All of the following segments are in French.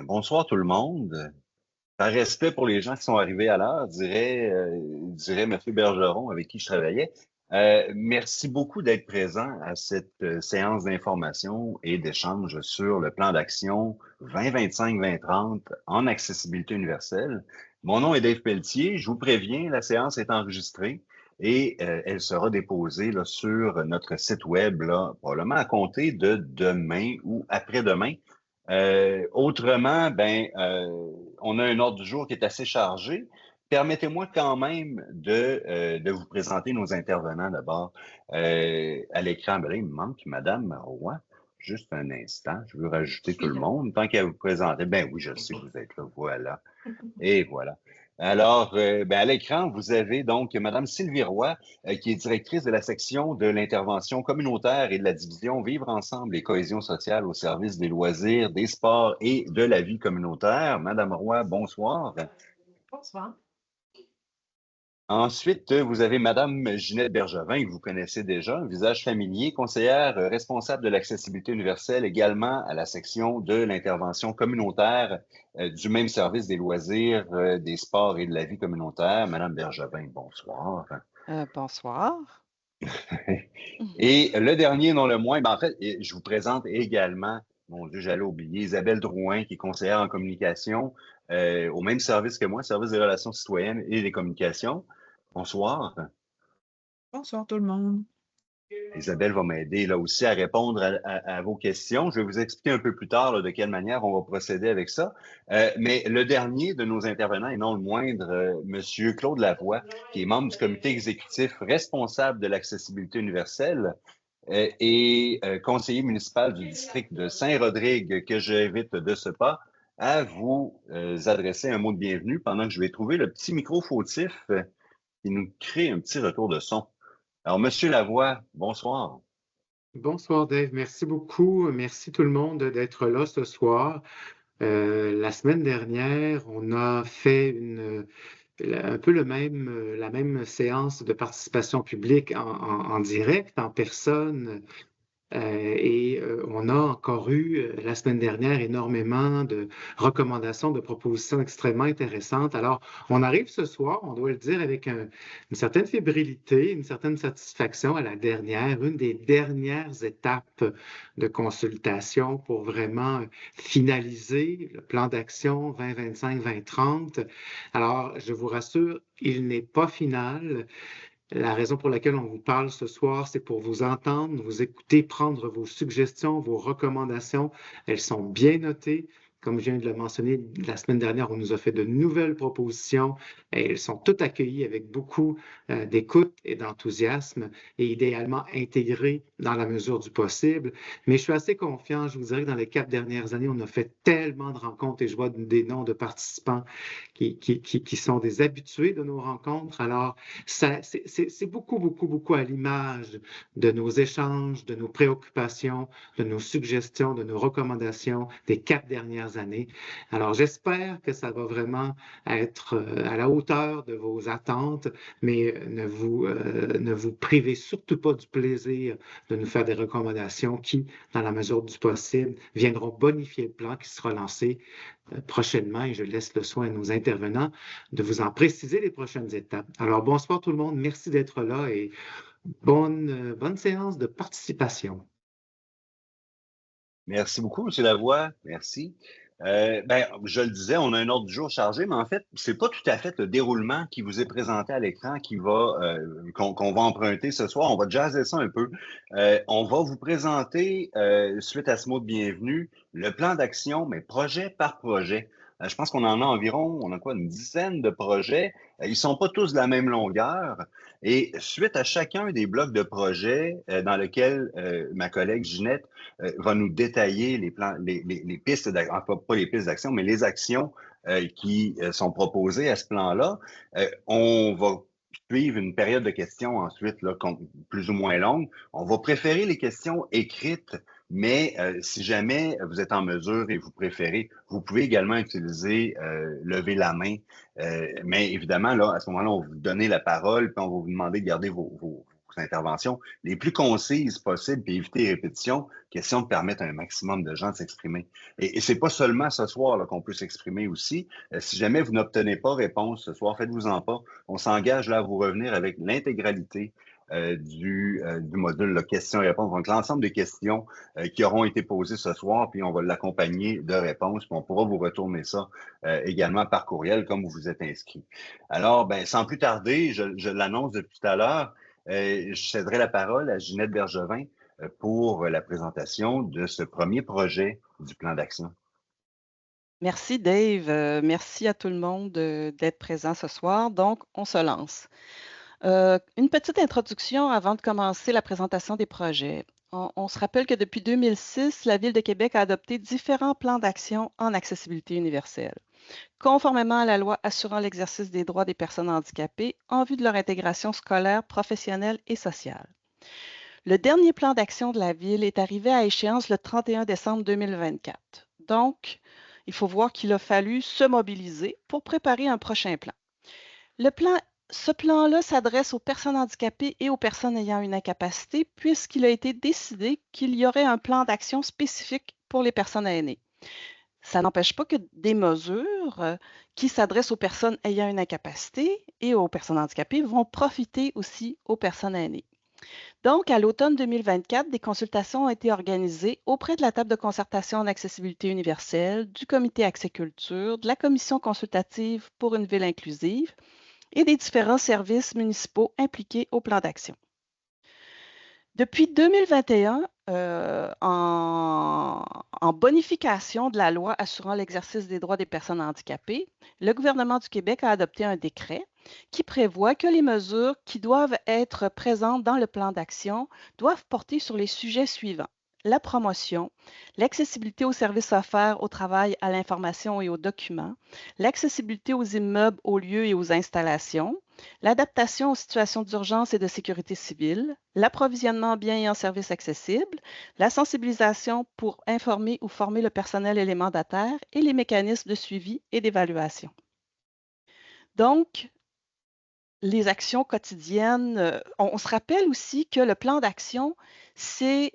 Bonsoir tout le monde. Par respect pour les gens qui sont arrivés à l'heure, dirait M. Bergeron avec qui je travaillais. Merci beaucoup d'être présent à cette séance d'information et d'échange sur le plan d'action 2025-2030 en accessibilité universelle. Mon nom est Dave Pelletier. Je vous préviens, la séance est enregistrée et elle sera déposée là, sur notre site web, là, probablement à compter de demain ou après-demain. Autrement, on a un ordre du jour qui est assez chargé. Permettez-moi quand même de vous présenter nos intervenants d'abord. À l'écran, là, il me manque Madame Roy. Juste un instant, je veux Je rajouter tout suis le là. monde. Tant qu'à vous présenter, ben oui, je sais que vous êtes là. Voilà. Et voilà. Alors, à l'écran, vous avez donc Madame Sylvie Roy, qui est directrice de la section de l'intervention communautaire et de la division Vivre ensemble et cohésion sociale au service des loisirs, des sports et de la vie communautaire. Madame Roy, bonsoir. Bonsoir. Ensuite, vous avez Madame Ginette Bergevin, que vous connaissez déjà, un visage familier, conseillère responsable de l'accessibilité universelle, également à la section de l'intervention communautaire du même service des loisirs, des sports et de la vie communautaire. Madame Bergevin, bonsoir. Bonsoir. Et le dernier, non le moins, en fait, je vous présente également, mon Dieu, j'allais oublier, Isabelle Drouin, qui est conseillère en communication au même service que moi, service des relations citoyennes et des communications. Bonsoir. Bonsoir tout le monde. Isabelle va m'aider là aussi à répondre à vos questions. Je vais vous expliquer un peu plus tard là, de quelle manière on va procéder avec ça. Mais le dernier de nos intervenants, et non le moindre, Monsieur Claude Lavoie, qui est membre du comité exécutif responsable de l'accessibilité universelle et conseiller municipal du district de Saint-Rodrigue, que j'invite de ce pas à vous adresser un mot de bienvenue pendant que je vais trouver le petit micro fautif qui nous crée un petit retour de son. Alors, Monsieur Lavoie, bonsoir. Bonsoir Dave, merci beaucoup. Merci tout le monde d'être là ce soir. La semaine dernière, on a fait un peu la même séance de participation publique en direct, en personne. On a encore eu la semaine dernière énormément de recommandations, de propositions extrêmement intéressantes. Alors, on arrive ce soir, on doit le dire, avec une certaine fébrilité, une certaine satisfaction à une des dernières étapes de consultation pour vraiment finaliser le plan d'action 2025-2030. Alors, je vous rassure, il n'est pas final. La raison pour laquelle on vous parle ce soir, c'est pour vous entendre, vous écouter, prendre vos suggestions, vos recommandations. Elles sont bien notées. Comme je viens de le mentionner, la semaine dernière, on nous a fait de nouvelles propositions et elles sont toutes accueillies avec beaucoup d'écoute et d'enthousiasme et idéalement intégrées dans la mesure du possible. Mais je suis assez confiant. Je vous dirais que dans les 4 dernières années, on a fait tellement de rencontres et je vois des noms de participants qui sont des habitués de nos rencontres. Alors, c'est beaucoup, beaucoup, beaucoup à l'image de nos échanges, de nos préoccupations, de nos suggestions, de nos recommandations des 4 dernières années. Alors, j'espère que ça va vraiment être à la hauteur de vos attentes, mais ne vous privez surtout pas du plaisir de nous faire des recommandations qui, dans la mesure du possible, viendront bonifier le plan qui sera lancé prochainement et je laisse le soin à nos intervenants de vous en préciser les prochaines étapes. Alors, bonsoir tout le monde. Merci d'être là et bonne séance de participation. Merci beaucoup, M. Lavoie. Merci. Je le disais, on a un ordre du jour chargé, mais en fait, c'est pas tout à fait le déroulement qui vous est présenté à l'écran qu'on va emprunter ce soir. On va jazzer ça un peu. On va vous présenter, suite à ce mot de bienvenue, le plan d'action, mais projet par projet. Je pense qu'on en a environ, on a quoi, une dizaine de projets. Ils sont pas tous de la même longueur. Et suite à chacun des blocs de projets dans lesquels ma collègue Ginette va nous détailler les plans, les pistes d'action, enfin, pas les pistes d'action, mais les actions qui sont proposées à ce plan-là. On va suivre une période de questions ensuite, là, plus ou moins longue. On va préférer les questions écrites, mais si jamais vous êtes en mesure et vous préférez, vous pouvez également utiliser lever la main. Mais évidemment, là, à ce moment-là, on va vous donner la parole, puis on va vous demander de garder vos interventions les plus concises possibles et éviter les répétitions, question de permettre à un maximum de gens de s'exprimer. Et c'est pas seulement ce soir là, qu'on peut s'exprimer aussi. Si jamais vous n'obtenez pas réponse ce soir, faites-vous-en pas. On s'engage là à vous revenir avec l'intégralité du module là, questions-réponses. Donc, l'ensemble des questions qui auront été posées ce soir, puis on va l'accompagner de réponses, puis on pourra vous retourner ça également par courriel comme vous vous êtes inscrit. Alors, ben, sans plus tarder, je l'annonce depuis tout à l'heure, je céderai la parole à Ginette Bergevin pour la présentation de ce premier projet du plan d'action. Merci Dave. Merci à tout le monde d'être présent ce soir. Donc, on se lance. Une petite introduction avant de commencer la présentation des projets. On se rappelle que depuis 2006, la Ville de Québec a adopté différents plans d'action en accessibilité universelle, conformément à la loi assurant l'exercice des droits des personnes handicapées en vue de leur intégration scolaire, professionnelle et sociale. Le dernier plan d'action de la Ville est arrivé à échéance le 31 décembre 2024. Donc, il faut voir qu'il a fallu se mobiliser pour préparer un prochain plan. Ce plan-là s'adresse aux personnes handicapées et aux personnes ayant une incapacité, puisqu'il a été décidé qu'il y aurait un plan d'action spécifique pour les personnes aînées. Ça n'empêche pas que des mesures qui s'adressent aux personnes ayant une incapacité et aux personnes handicapées vont profiter aussi aux personnes aînées. Donc, à l'automne 2024, des consultations ont été organisées auprès de la table de concertation en accessibilité universelle, du comité Accès-Culture, de la commission consultative pour une ville inclusive et des différents services municipaux impliqués au plan d'action. Depuis 2021, en bonification de la loi assurant l'exercice des droits des personnes handicapées, le gouvernement du Québec a adopté un décret qui prévoit que les mesures qui doivent être présentes dans le plan d'action doivent porter sur les sujets suivants: la promotion, l'accessibilité aux services offerts au travail, à l'information et aux documents, l'accessibilité aux immeubles, aux lieux et aux installations, l'adaptation aux situations d'urgence et de sécurité civile, l'approvisionnement en biens et en services accessibles, la sensibilisation pour informer ou former le personnel et les mandataires et les mécanismes de suivi et d'évaluation. Donc, les actions quotidiennes, on se rappelle aussi que le plan d'action, ça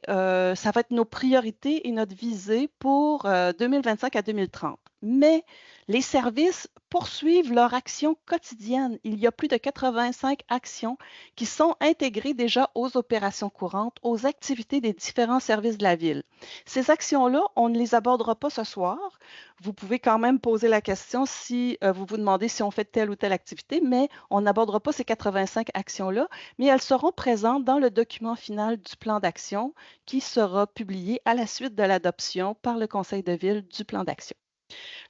va être nos priorités et notre visée pour 2025 à 2030. Mais les services poursuivent leur action quotidienne. Il y a plus de 85 actions qui sont intégrées déjà aux opérations courantes, aux activités des différents services de la Ville. Ces actions-là, on ne les abordera pas ce soir. Vous pouvez quand même poser la question si vous vous demandez si on fait telle ou telle activité, mais on n'abordera pas ces 85 actions-là, mais elles seront présentes dans le document final du plan d'action qui sera publié à la suite de l'adoption par le Conseil de ville du plan d'action.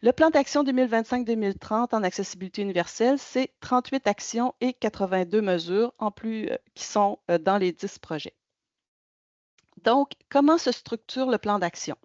Le plan d'action 2025-2030 en accessibilité universelle, c'est 38 actions et 82 mesures en plus qui sont dans les 10 projets. Donc, comment se structure le plan d'action?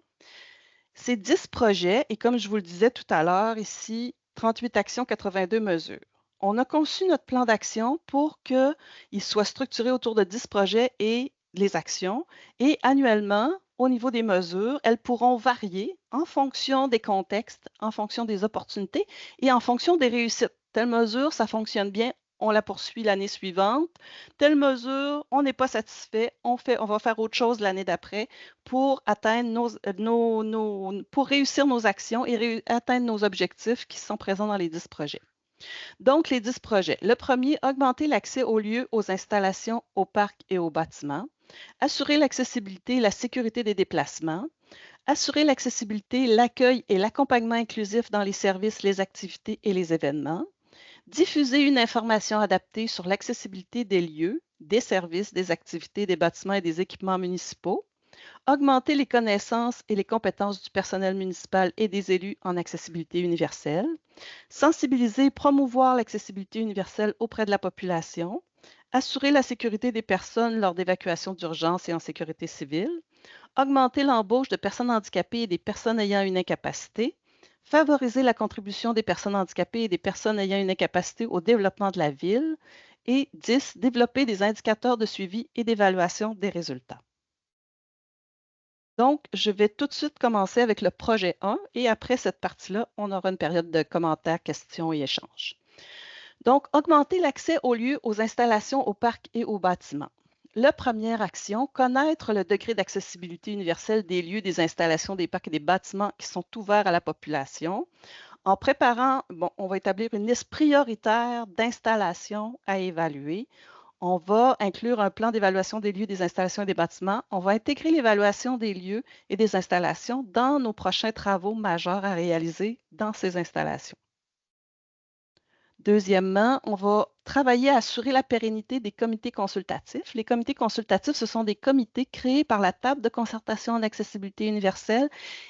C'est 10 projets et comme je vous le disais tout à l'heure ici, 38 actions, 82 mesures. On a conçu notre plan d'action pour qu'il soit structuré autour de 10 projets et les actions. Et annuellement, au niveau des mesures, elles pourront varier en fonction des contextes, en fonction des opportunités et en fonction des réussites. Telle mesure, ça fonctionne bien, on la poursuit l'année suivante. Telle mesure, on n'est pas satisfait, on va faire autre chose l'année d'après pour atteindre pour réussir nos actions et atteindre nos objectifs qui sont présents dans les 10 projets. Donc, les 10 projets. Le premier, augmenter l'accès aux lieux, aux installations, aux parcs et aux bâtiments. Assurer l'accessibilité et la sécurité des déplacements. Assurer l'accessibilité, l'accueil et l'accompagnement inclusif dans les services, les activités et les événements. Diffuser une information adaptée sur l'accessibilité des lieux, des services, des activités, des bâtiments et des équipements municipaux. Augmenter les connaissances et les compétences du personnel municipal et des élus en accessibilité universelle. Sensibiliser et promouvoir l'accessibilité universelle auprès de la population. Assurer la sécurité des personnes lors d'évacuations d'urgence et en sécurité civile. Augmenter l'embauche de personnes handicapées et des personnes ayant une incapacité. Favoriser la contribution des personnes handicapées et des personnes ayant une incapacité au développement de la ville. Et 10. Développer des indicateurs de suivi et d'évaluation des résultats. Donc, je vais tout de suite commencer avec le projet 1 et après cette partie-là, on aura une période de commentaires, questions et échanges. Donc, augmenter l'accès aux lieux, aux installations, aux parcs et aux bâtiments. la première action, connaître le degré d'accessibilité universelle des lieux, des installations, des parcs et des bâtiments qui sont ouverts à la population. En préparant, on va établir une liste prioritaire d'installations à évaluer. On va inclure un plan d'évaluation des lieux, des installations et des bâtiments. On va intégrer l'évaluation des lieux et des installations dans nos prochains travaux majeurs à réaliser dans ces installations. Deuxièmement, on va travailler à assurer la pérennité des comités consultatifs. Les comités consultatifs, ce sont des comités créés par la table de concertation en accessibilité universelle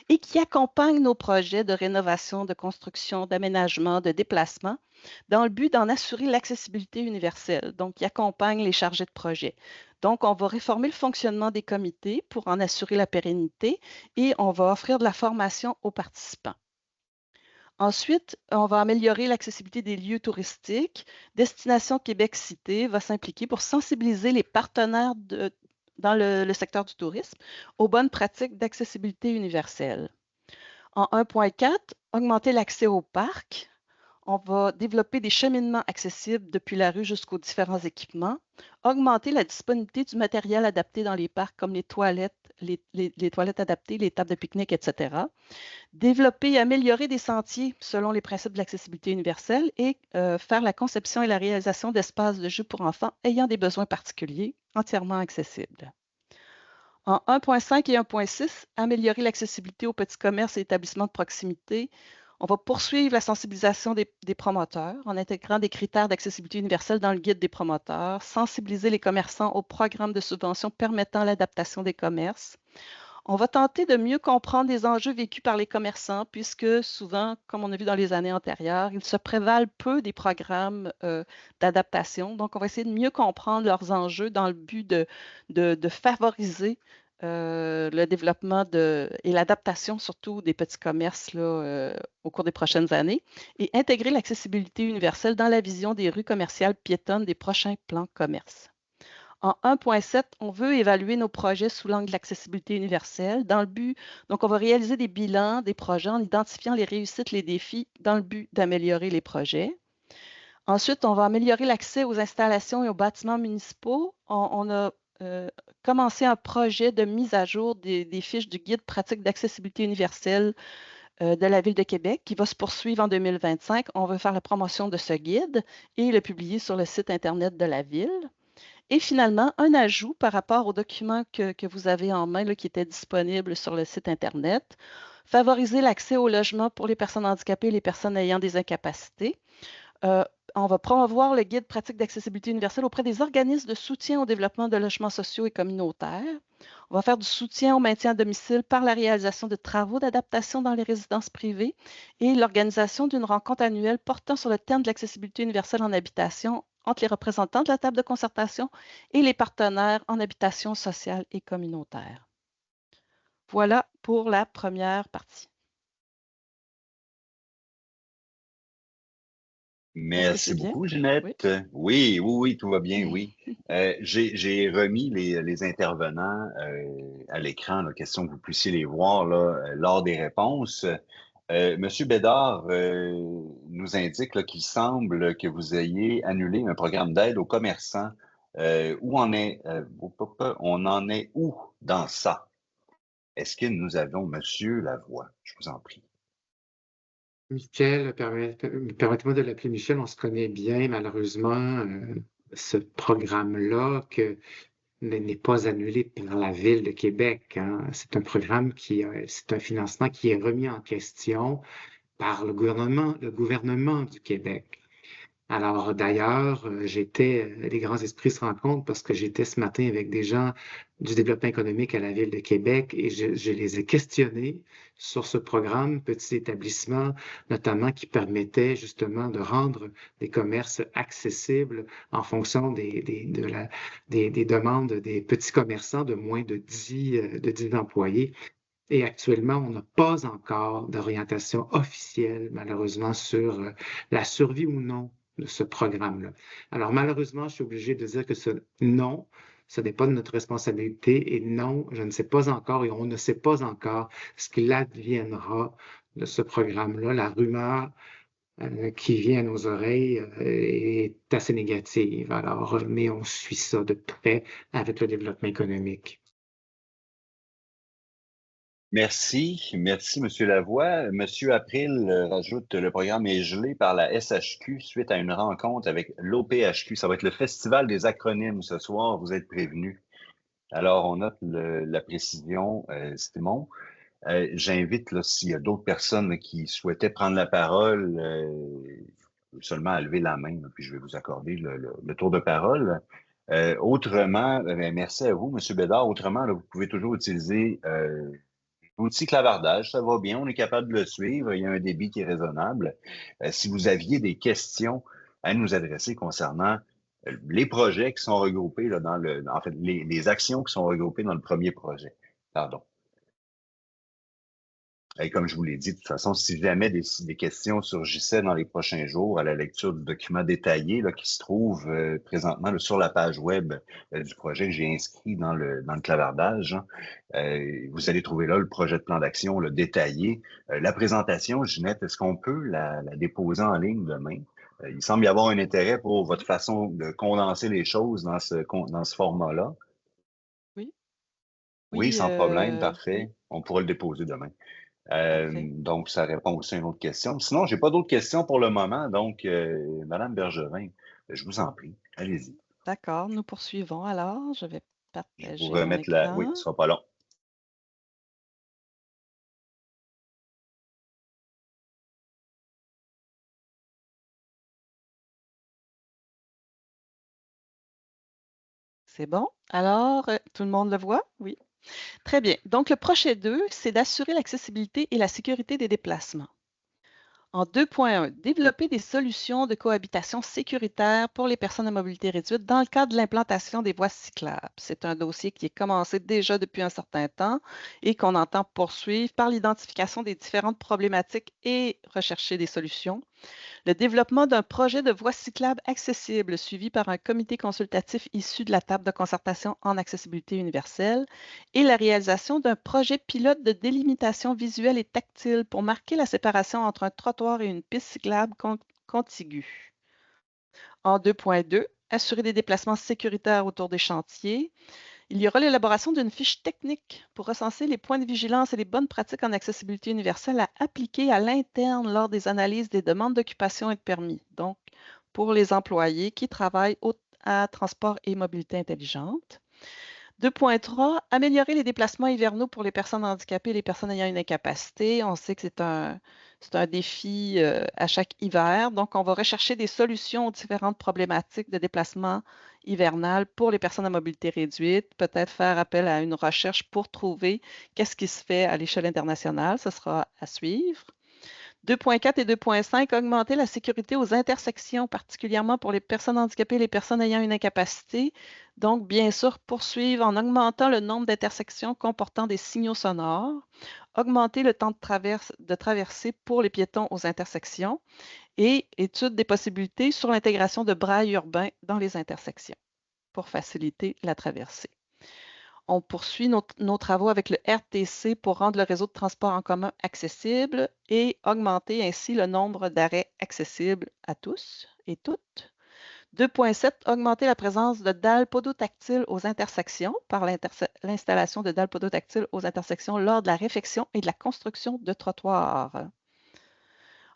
et qui accompagnent nos projets de rénovation, de construction, d'aménagement, de déplacement dans le but d'en assurer l'accessibilité universelle, donc qui accompagnent les chargés de projet. Donc, on va réformer le fonctionnement des comités pour en assurer la pérennité et on va offrir de la formation aux participants. Ensuite, on va améliorer l'accessibilité des lieux touristiques. Destination Québec Cité va s'impliquer pour sensibiliser les partenaires dans le secteur du tourisme aux bonnes pratiques d'accessibilité universelle. En 1.4, augmenter l'accès au parc. On va développer des cheminements accessibles depuis la rue jusqu'aux différents équipements, augmenter la disponibilité du matériel adapté dans les parcs comme les toilettes, les toilettes adaptées, les tables de pique-nique, etc. Développer et améliorer des sentiers selon les principes de l'accessibilité universelle et faire la conception et la réalisation d'espaces de jeux pour enfants ayant des besoins particuliers entièrement accessibles. En 1.5 et 1.6, améliorer l'accessibilité aux petits commerces et établissements de proximité. On va poursuivre la sensibilisation des promoteurs en intégrant des critères d'accessibilité universelle dans le guide des promoteurs, sensibiliser les commerçants aux programmes de subvention permettant l'adaptation des commerces. On va tenter de mieux comprendre les enjeux vécus par les commerçants, puisque souvent, comme on a vu dans les années antérieures, ils se prévalent peu des programmes d'adaptation. Donc, on va essayer de mieux comprendre leurs enjeux dans le but de favoriser le développement et l'adaptation surtout des petits commerces là, au cours des prochaines années et intégrer l'accessibilité universelle dans la vision des rues commerciales piétonnes des prochains plans commerce. En 1.7, on veut évaluer nos projets sous l'angle de l'accessibilité universelle dans le but, donc on va réaliser des bilans des projets en identifiant les réussites, les défis dans le but d'améliorer les projets. Ensuite, on va améliorer l'accès aux installations et aux bâtiments municipaux. On a commencé un projet de mise à jour des fiches du guide pratique d'accessibilité universelle de la Ville de Québec qui va se poursuivre en 2025. On veut faire la promotion de ce guide et le publier sur le site Internet de la Ville. Et finalement, un ajout par rapport au document que vous avez en main là, qui était disponible sur le site Internet. Favoriser l'accès au logement pour les personnes handicapées et les personnes ayant des incapacités. On va promouvoir le guide pratique d'accessibilité universelle auprès des organismes de soutien au développement de logements sociaux et communautaires. On va faire du soutien au maintien à domicile par la réalisation de travaux d'adaptation dans les résidences privées et l'organisation d'une rencontre annuelle portant sur le thème de l'accessibilité universelle en habitation entre les représentants de la table de concertation et les partenaires en habitation sociale et communautaire. Voilà pour la première partie. Merci beaucoup, Ginette. Oui, tout va bien, oui. J'ai remis les intervenants à l'écran, question que vous puissiez les voir là, lors des réponses. Monsieur Bédard nous indique qu'il semble que vous ayez annulé un programme d'aide aux commerçants. Où en est, on en est où dans ça? Est-ce que nous avons Monsieur Lavoie? Je vous en prie. Michel, permettez-moi de l'appeler Michel, on se connaît bien, malheureusement, ce programme-là n'est pas annulé par la Ville de Québec. Hein. C'est un programme c'est un financement qui est remis en question par le gouvernement du Québec. Alors d'ailleurs, les grands esprits se rencontrent parce que j'étais ce matin avec des gens du développement économique à la Ville de Québec et je les ai questionnés sur ce programme, petit établissement, notamment qui permettait justement de rendre des commerces accessibles en fonction des demandes des petits commerçants de moins de 10 employés. Et actuellement, on n'a pas encore d'orientation officielle, malheureusement, sur la survie ou non de ce programme-là. Alors, malheureusement, je suis obligé de dire que ce n'est pas de notre responsabilité et non, je ne sais pas encore et on ne sait pas encore ce qu'il adviendra de ce programme-là. La rumeur qui vient à nos oreilles est assez négative. Alors, mais on suit ça de près avec le développement économique. Merci, merci, Monsieur Lavoie. Monsieur April rajoute le programme est gelé par la SHQ suite à une rencontre avec l'OPHQ. Ça va être le Festival des acronymes ce soir, vous êtes prévenus. Alors, on note la précision, Simon. J'invite, là, s'il y a d'autres personnes là, qui souhaitaient prendre la parole, seulement à lever la main, là, puis je vais vous accorder le tour de parole. Autrement, merci à vous, Monsieur Bédard. Autrement, là, vous pouvez toujours utiliser l'outil clavardage, ça va bien, on est capable de le suivre, il y a un débit qui est raisonnable. Si vous aviez des questions à nous adresser concernant les projets qui sont regroupés là, en fait, les actions qui sont regroupées dans le premier projet. Pardon. Et comme je vous l'ai dit, de toute façon, si jamais des questions surgissaient dans les prochains jours à la lecture du document détaillé là, qui se trouve présentement là, sur la page web du projet que j'ai inscrit dans le clavardage, hein, vous allez trouver là le projet de plan d'action le détaillé. La présentation, Ginette, est-ce qu'on peut la déposer en ligne demain? Il semble y avoir un intérêt pour votre façon de condenser les choses dans ce format-là. Oui, Oui, oui, sans problème, oui, parfait. On pourra le déposer demain. parfait. Donc, ça répond aussi à une autre question. Sinon, j'ai pas d'autres questions pour le moment. Donc, Madame Bergevin, je vous en prie, allez-y. D'accord, nous poursuivons alors. Je vais Je vais vous partager mon remettre la. Oui, écran. ce sera pas long. C'est bon? Alors, tout le monde le voit? Oui. Très bien. Donc, le projet 2, c'est d'assurer l'accessibilité et la sécurité des déplacements. En 2.1, développer des solutions de cohabitation sécuritaire pour les personnes à mobilité réduite dans le cadre de l'implantation des voies cyclables. C'est un dossier qui est commencé déjà depuis un certain temps et qu'on entend poursuivre par l'identification des différentes problématiques et rechercher des solutions. Le développement d'un projet de voie cyclable accessible suivi par un comité consultatif issu de la table de concertation en accessibilité universelle et la réalisation d'un projet pilote de délimitation visuelle et tactile pour marquer la séparation entre un trottoir et une piste cyclable contiguë. En 2.2, assurer des déplacements sécuritaires autour des chantiers. Il y aura l'élaboration d'une fiche technique pour recenser les points de vigilance et les bonnes pratiques en accessibilité universelle à appliquer à l'interne lors des analyses des demandes d'occupation et de permis. Donc, pour les employés qui travaillent à transport et mobilité intelligente. 2.3, améliorer les déplacements hivernaux pour les personnes handicapées et les personnes ayant une incapacité. On sait que c'est un défi à chaque hiver. Donc, on va rechercher des solutions aux différentes problématiques de déplacement hivernal pour les personnes à mobilité réduite. Peut-être faire appel à une recherche pour trouver qu'est-ce qui se fait à l'échelle internationale. Ce sera à suivre. 2.4 et 2.5, augmenter la sécurité aux intersections, particulièrement pour les personnes handicapées et les personnes ayant une incapacité. Donc, bien sûr, poursuivre en augmentant le nombre d'intersections comportant des signaux sonores, augmenter le temps de traversée pour les piétons aux intersections et étude des possibilités sur l'intégration de braille urbain dans les intersections pour faciliter la traversée. On poursuit nos travaux avec le RTC pour rendre le réseau de transport en commun accessible et augmenter ainsi le nombre d'arrêts accessibles à tous et toutes. 2.7, augmenter la présence de dalles podotactiles aux intersections par l'installation de dalles podotactiles aux intersections lors de la réfection et de la construction de trottoirs.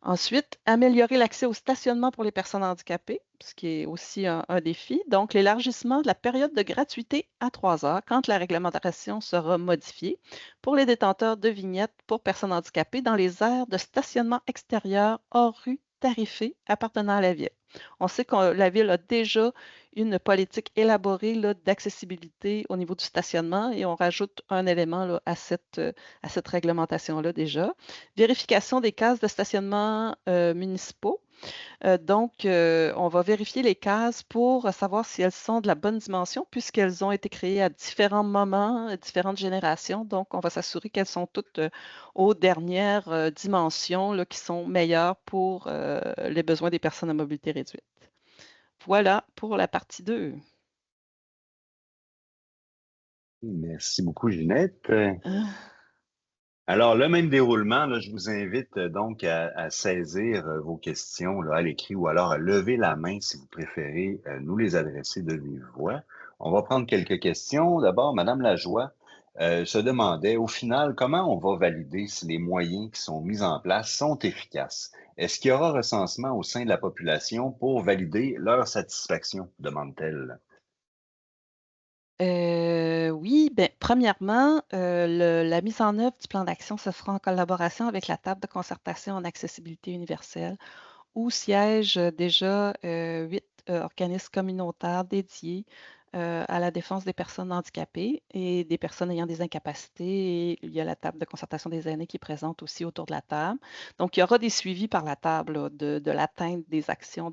Ensuite, améliorer l'accès au stationnement pour les personnes handicapées, ce qui est aussi un défi. Donc, l'élargissement de la période de gratuité à 3 heures quand la réglementation sera modifiée pour les détenteurs de vignettes pour personnes handicapées dans les aires de stationnement extérieur hors rue tarifées appartenant à la ville. On sait que la ville a déjà une politique élaborée d'accessibilité au niveau du stationnement et on rajoute un élément là, à cette réglementation-là déjà. Vérification des cases de stationnement municipaux. Donc, on va vérifier les cases pour savoir si elles sont de la bonne dimension puisqu'elles ont été créées à différents moments, différentes générations. Donc, on va s'assurer qu'elles sont toutes aux dernières dimensions là, qui sont meilleures pour les besoins des personnes à mobilité réduite. Voilà pour la partie 2. Merci beaucoup, Ginette. Alors, le même déroulement, là, je vous invite donc à saisir vos questions là, à l'écrit ou alors à lever la main si vous préférez nous les adresser de vive voix. On va prendre quelques questions. D'abord, Madame Lajoie se demandait, au final, comment on va valider si les moyens qui sont mis en place sont efficaces? Est-ce qu'il y aura recensement au sein de la population pour valider leur satisfaction, demande-t-elle? Oui, ben, premièrement, la mise en œuvre du plan d'action se fera en collaboration avec la table de concertation en accessibilité universelle, où siègent déjà 8 organismes communautaires dédiés à la défense des personnes handicapées et des personnes ayant des incapacités. Et il y a la table de concertation des aînés qui est présente aussi autour de la table. Donc, il y aura des suivis par la table là, de l'atteinte des actions,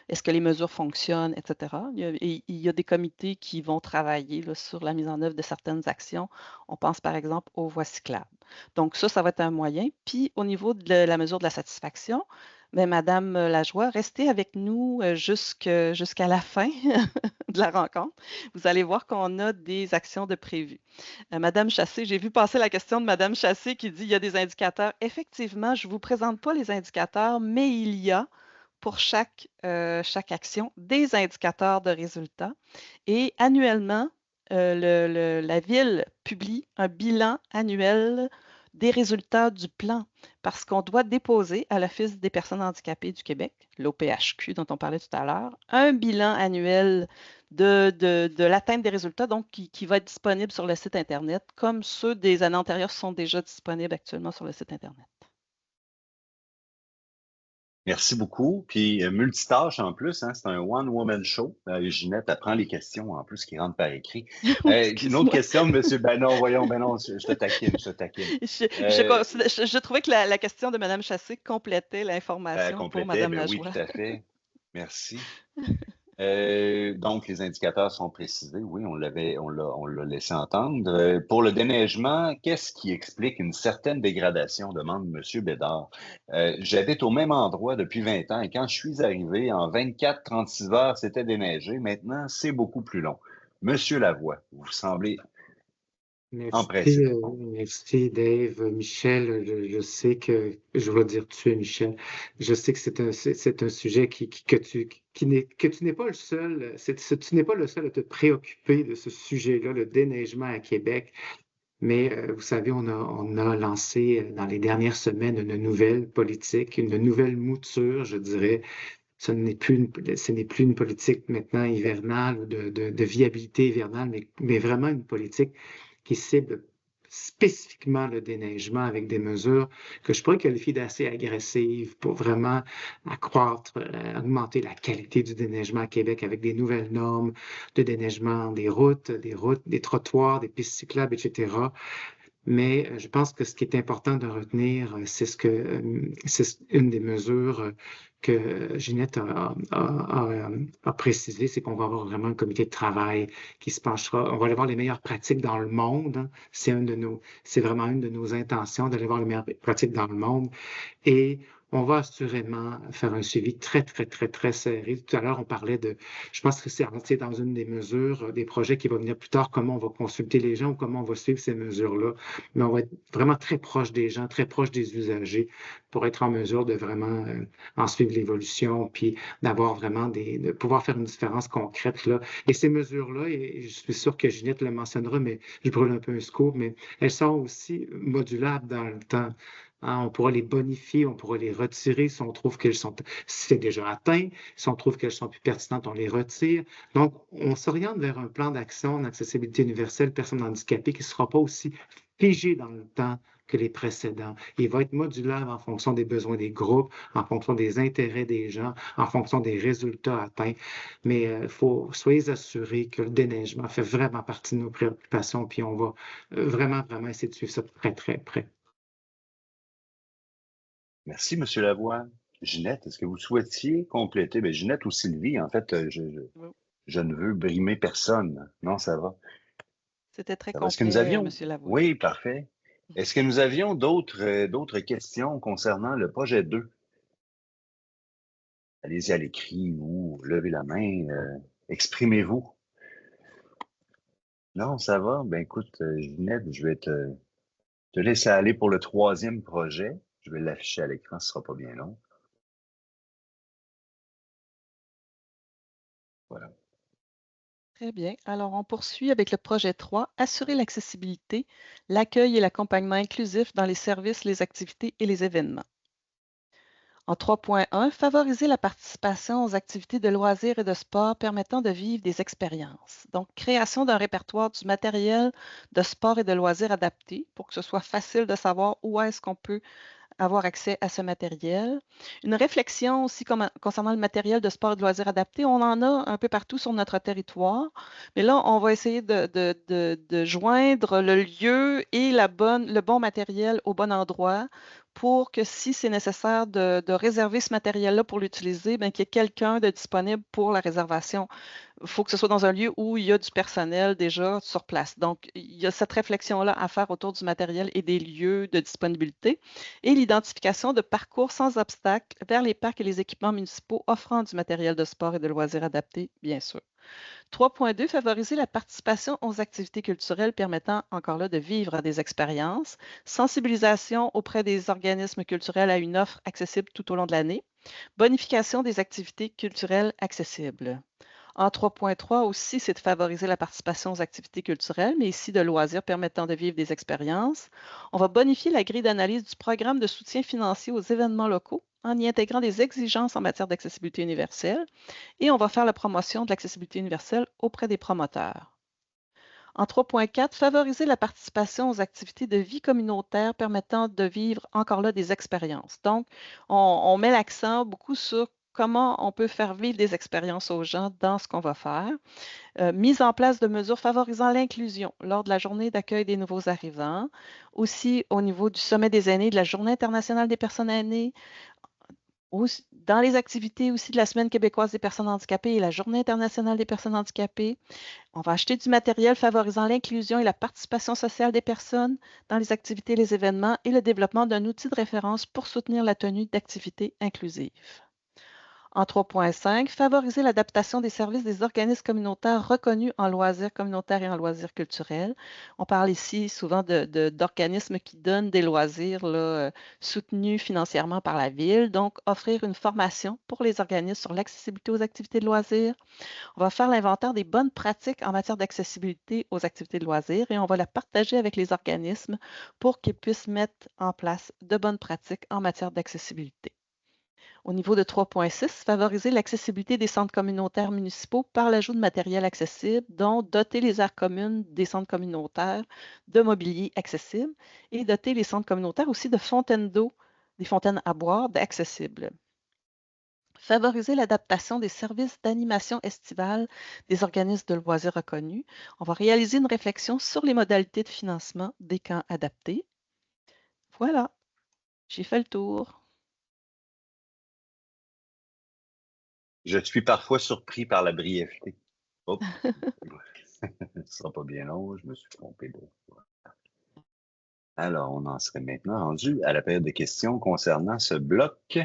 est-ce que les mesures fonctionnent, etc. Il y a des comités qui vont travailler là, sur la mise en œuvre de certaines actions. On pense par exemple aux voies cyclables. Donc, ça va être un moyen. Puis, au niveau de la mesure de la satisfaction, mais Madame Lajoie, restez avec nous jusqu'à la fin de la rencontre. Vous allez voir qu'on a des actions de prévues. Madame Chassé, j'ai vu passer la question de Madame Chassé qui dit il y a des indicateurs. Effectivement, je ne vous présente pas les indicateurs, mais il y a pour chaque action des indicateurs de résultats. Et annuellement, la Ville publie un bilan annuel des résultats du plan parce qu'on doit déposer à l'Office des personnes handicapées du Québec, l'OPHQ dont on parlait tout à l'heure, un bilan annuel de l'atteinte des résultats, donc qui va être disponible sur le site Internet, comme ceux des années antérieures sont déjà disponibles actuellement sur le site Internet. Merci beaucoup. Puis multitâche en plus, hein, c'est un one-woman show. Ginette apprend les questions en plus qui rentrent par écrit. Une autre question de M. Ben non, voyons, ben non, je te taquine, je te taquine. Je trouvais que la question de Mme Chassé complétait l'information pour Mme ben oui, Lajoie. tout à fait. Merci. Donc, les indicateurs sont précisés. Oui, on l'a laissé entendre. Pour le déneigement, qu'est-ce qui explique une certaine dégradation, demande M. Bédard. J'habite au même endroit depuis 20 ans et quand je suis arrivé, en 24-36 heures, c'était déneigé. Maintenant, c'est beaucoup plus long. Monsieur Lavoie, vous semblez empressé. Merci Dave. Michel, je sais que, je vais dire tu es Michel, je sais que c'est un sujet que tu n'es pas le seul, tu n'es pas le seul à te préoccuper de ce sujet-là, le déneigement à Québec. Mais vous savez, on a lancé dans les dernières semaines une nouvelle politique, une nouvelle mouture, je dirais. Ce n'est plus une politique maintenant hivernale ou de viabilité hivernale, mais vraiment une politique qui cible spécifiquement le déneigement avec des mesures que je pourrais qualifier d'assez agressives pour vraiment accroître, augmenter la qualité du déneigement à Québec avec des nouvelles normes de déneigement des routes, des trottoirs, des pistes cyclables, etc. Mais je pense que ce qui est important de retenir, c'est une des mesures que Ginette a précisé, c'est qu'on va avoir vraiment un comité de travail qui se penchera. On va aller voir les meilleures pratiques dans le monde. Hein. C'est vraiment une de nos intentions d'aller voir les meilleures pratiques dans le monde. Et on va assurément faire un suivi très, très, très, très serré. Tout à l'heure, on parlait je pense que c'est dans une des mesures, des projets qui vont venir plus tard, comment on va consulter les gens ou comment on va suivre ces mesures-là. Mais on va être vraiment très proche des gens, très proche des usagers pour être en mesure de vraiment en suivre l'évolution, puis d'avoir vraiment de pouvoir faire une différence concrète, là. Et ces mesures-là, et je suis sûr que Ginette le mentionnera, mais je brûle un peu un scoop, mais elles sont aussi modulables dans le temps. Hein, on pourra les bonifier, on pourra les retirer si on trouve c'est déjà atteint, si on trouve qu'elles sont plus pertinentes, on les retire. Donc, on s'oriente vers un plan d'action d'accessibilité universelle personnes handicapées qui ne sera pas aussi figé dans le temps que les précédents. Il va être modulable en fonction des besoins des groupes, en fonction des intérêts des gens, en fonction des résultats atteints. Mais soyez assurés que le déneigement fait vraiment partie de nos préoccupations, puis on va vraiment, vraiment essayer de suivre ça de très, très près. Merci, M. Lavoie. Ginette, est-ce que vous souhaitiez compléter? Ben, Ginette ou Sylvie, en fait, je ne veux brimer personne. Non, ça va. C'était très Ça va. Est-ce que nous complet, avions... M. Lavoie. Oui, parfait. Est-ce que nous avions d'autres questions concernant le projet 2? Allez-y à l'écrit ou levez la main, exprimez-vous. Non, ça va? Ben écoute, Ginette, je vais te te laisse aller pour le 3e projet. Je vais l'afficher à l'écran, ce sera pas bien long. Voilà. Très bien. Alors, on poursuit avec le projet 3, assurer l'accessibilité, l'accueil et l'accompagnement inclusif dans les services, les activités et les événements. En 3.1, favoriser la participation aux activités de loisirs et de sport permettant de vivre des expériences. Donc, création d'un répertoire du matériel de sport et de loisirs adapté pour que ce soit facile de savoir où est-ce qu'on peut avoir accès à ce matériel. Une réflexion aussi concernant le matériel de sport et de loisirs adapté. On en a un peu partout sur notre territoire, mais là, on va essayer de joindre le lieu et le bon matériel au bon endroit pour que si c'est nécessaire de réserver ce matériel-là pour l'utiliser, qu'il y ait quelqu'un de disponible pour la réservation. Il faut que ce soit dans un lieu où il y a du personnel déjà sur place. Donc, il y a cette réflexion-là à faire autour du matériel et des lieux de disponibilité et l'identification de parcours sans obstacle vers les parcs et les équipements municipaux offrant du matériel de sport et de loisirs adapté, bien sûr. 3.2, favoriser la participation aux activités culturelles permettant encore là de vivre des expériences. Sensibilisation auprès des organismes culturels à une offre accessible tout au long de l'année. Bonification des activités culturelles accessibles. En 3.3 aussi, c'est de favoriser la participation aux activités culturelles, mais ici de loisirs permettant de vivre des expériences. On va bonifier la grille d'analyse du programme de soutien financier aux événements locaux en y intégrant des exigences en matière d'accessibilité universelle et on va faire la promotion de l'accessibilité universelle auprès des promoteurs. En 3.4, favoriser la participation aux activités de vie communautaire permettant de vivre encore là des expériences. Donc, on met l'accent beaucoup sur comment on peut faire vivre des expériences aux gens dans ce qu'on va faire. Mise en place de mesures favorisant l'inclusion lors de la journée d'accueil des nouveaux arrivants. Aussi, au niveau du sommet des aînés, de la Journée internationale des personnes aînées, dans les activités aussi de la Semaine québécoise des personnes handicapées et la Journée internationale des personnes handicapées. On va acheter du matériel favorisant l'inclusion et la participation sociale des personnes dans les activités et les événements et le développement d'un outil de référence pour soutenir la tenue d'activités inclusives. En 3.5, favoriser l'adaptation des services des organismes communautaires reconnus en loisirs communautaires et en loisirs culturels. On parle ici souvent d'organismes qui donnent des loisirs soutenus financièrement par la ville. Donc, offrir une formation pour les organismes sur l'accessibilité aux activités de loisirs. On va faire l'inventaire des bonnes pratiques en matière d'accessibilité aux activités de loisirs et on va la partager avec les organismes pour qu'ils puissent mettre en place de bonnes pratiques en matière d'accessibilité. Au niveau de 3.6, favoriser l'accessibilité des centres communautaires municipaux par l'ajout de matériel accessible, dont doter les aires communes des centres communautaires de mobilier accessible et doter les centres communautaires aussi de fontaines d'eau, des fontaines à boire accessibles. Favoriser l'adaptation des services d'animation estivale des organismes de loisirs reconnus. On va réaliser une réflexion sur les modalités de financement des camps adaptés. Voilà, j'ai fait le tour. Je suis parfois surpris par la brièveté. Hop. Ce ne sera pas bien long, je me suis trompé de fois. Alors, on en serait maintenant rendu à la période de questions concernant ce bloc.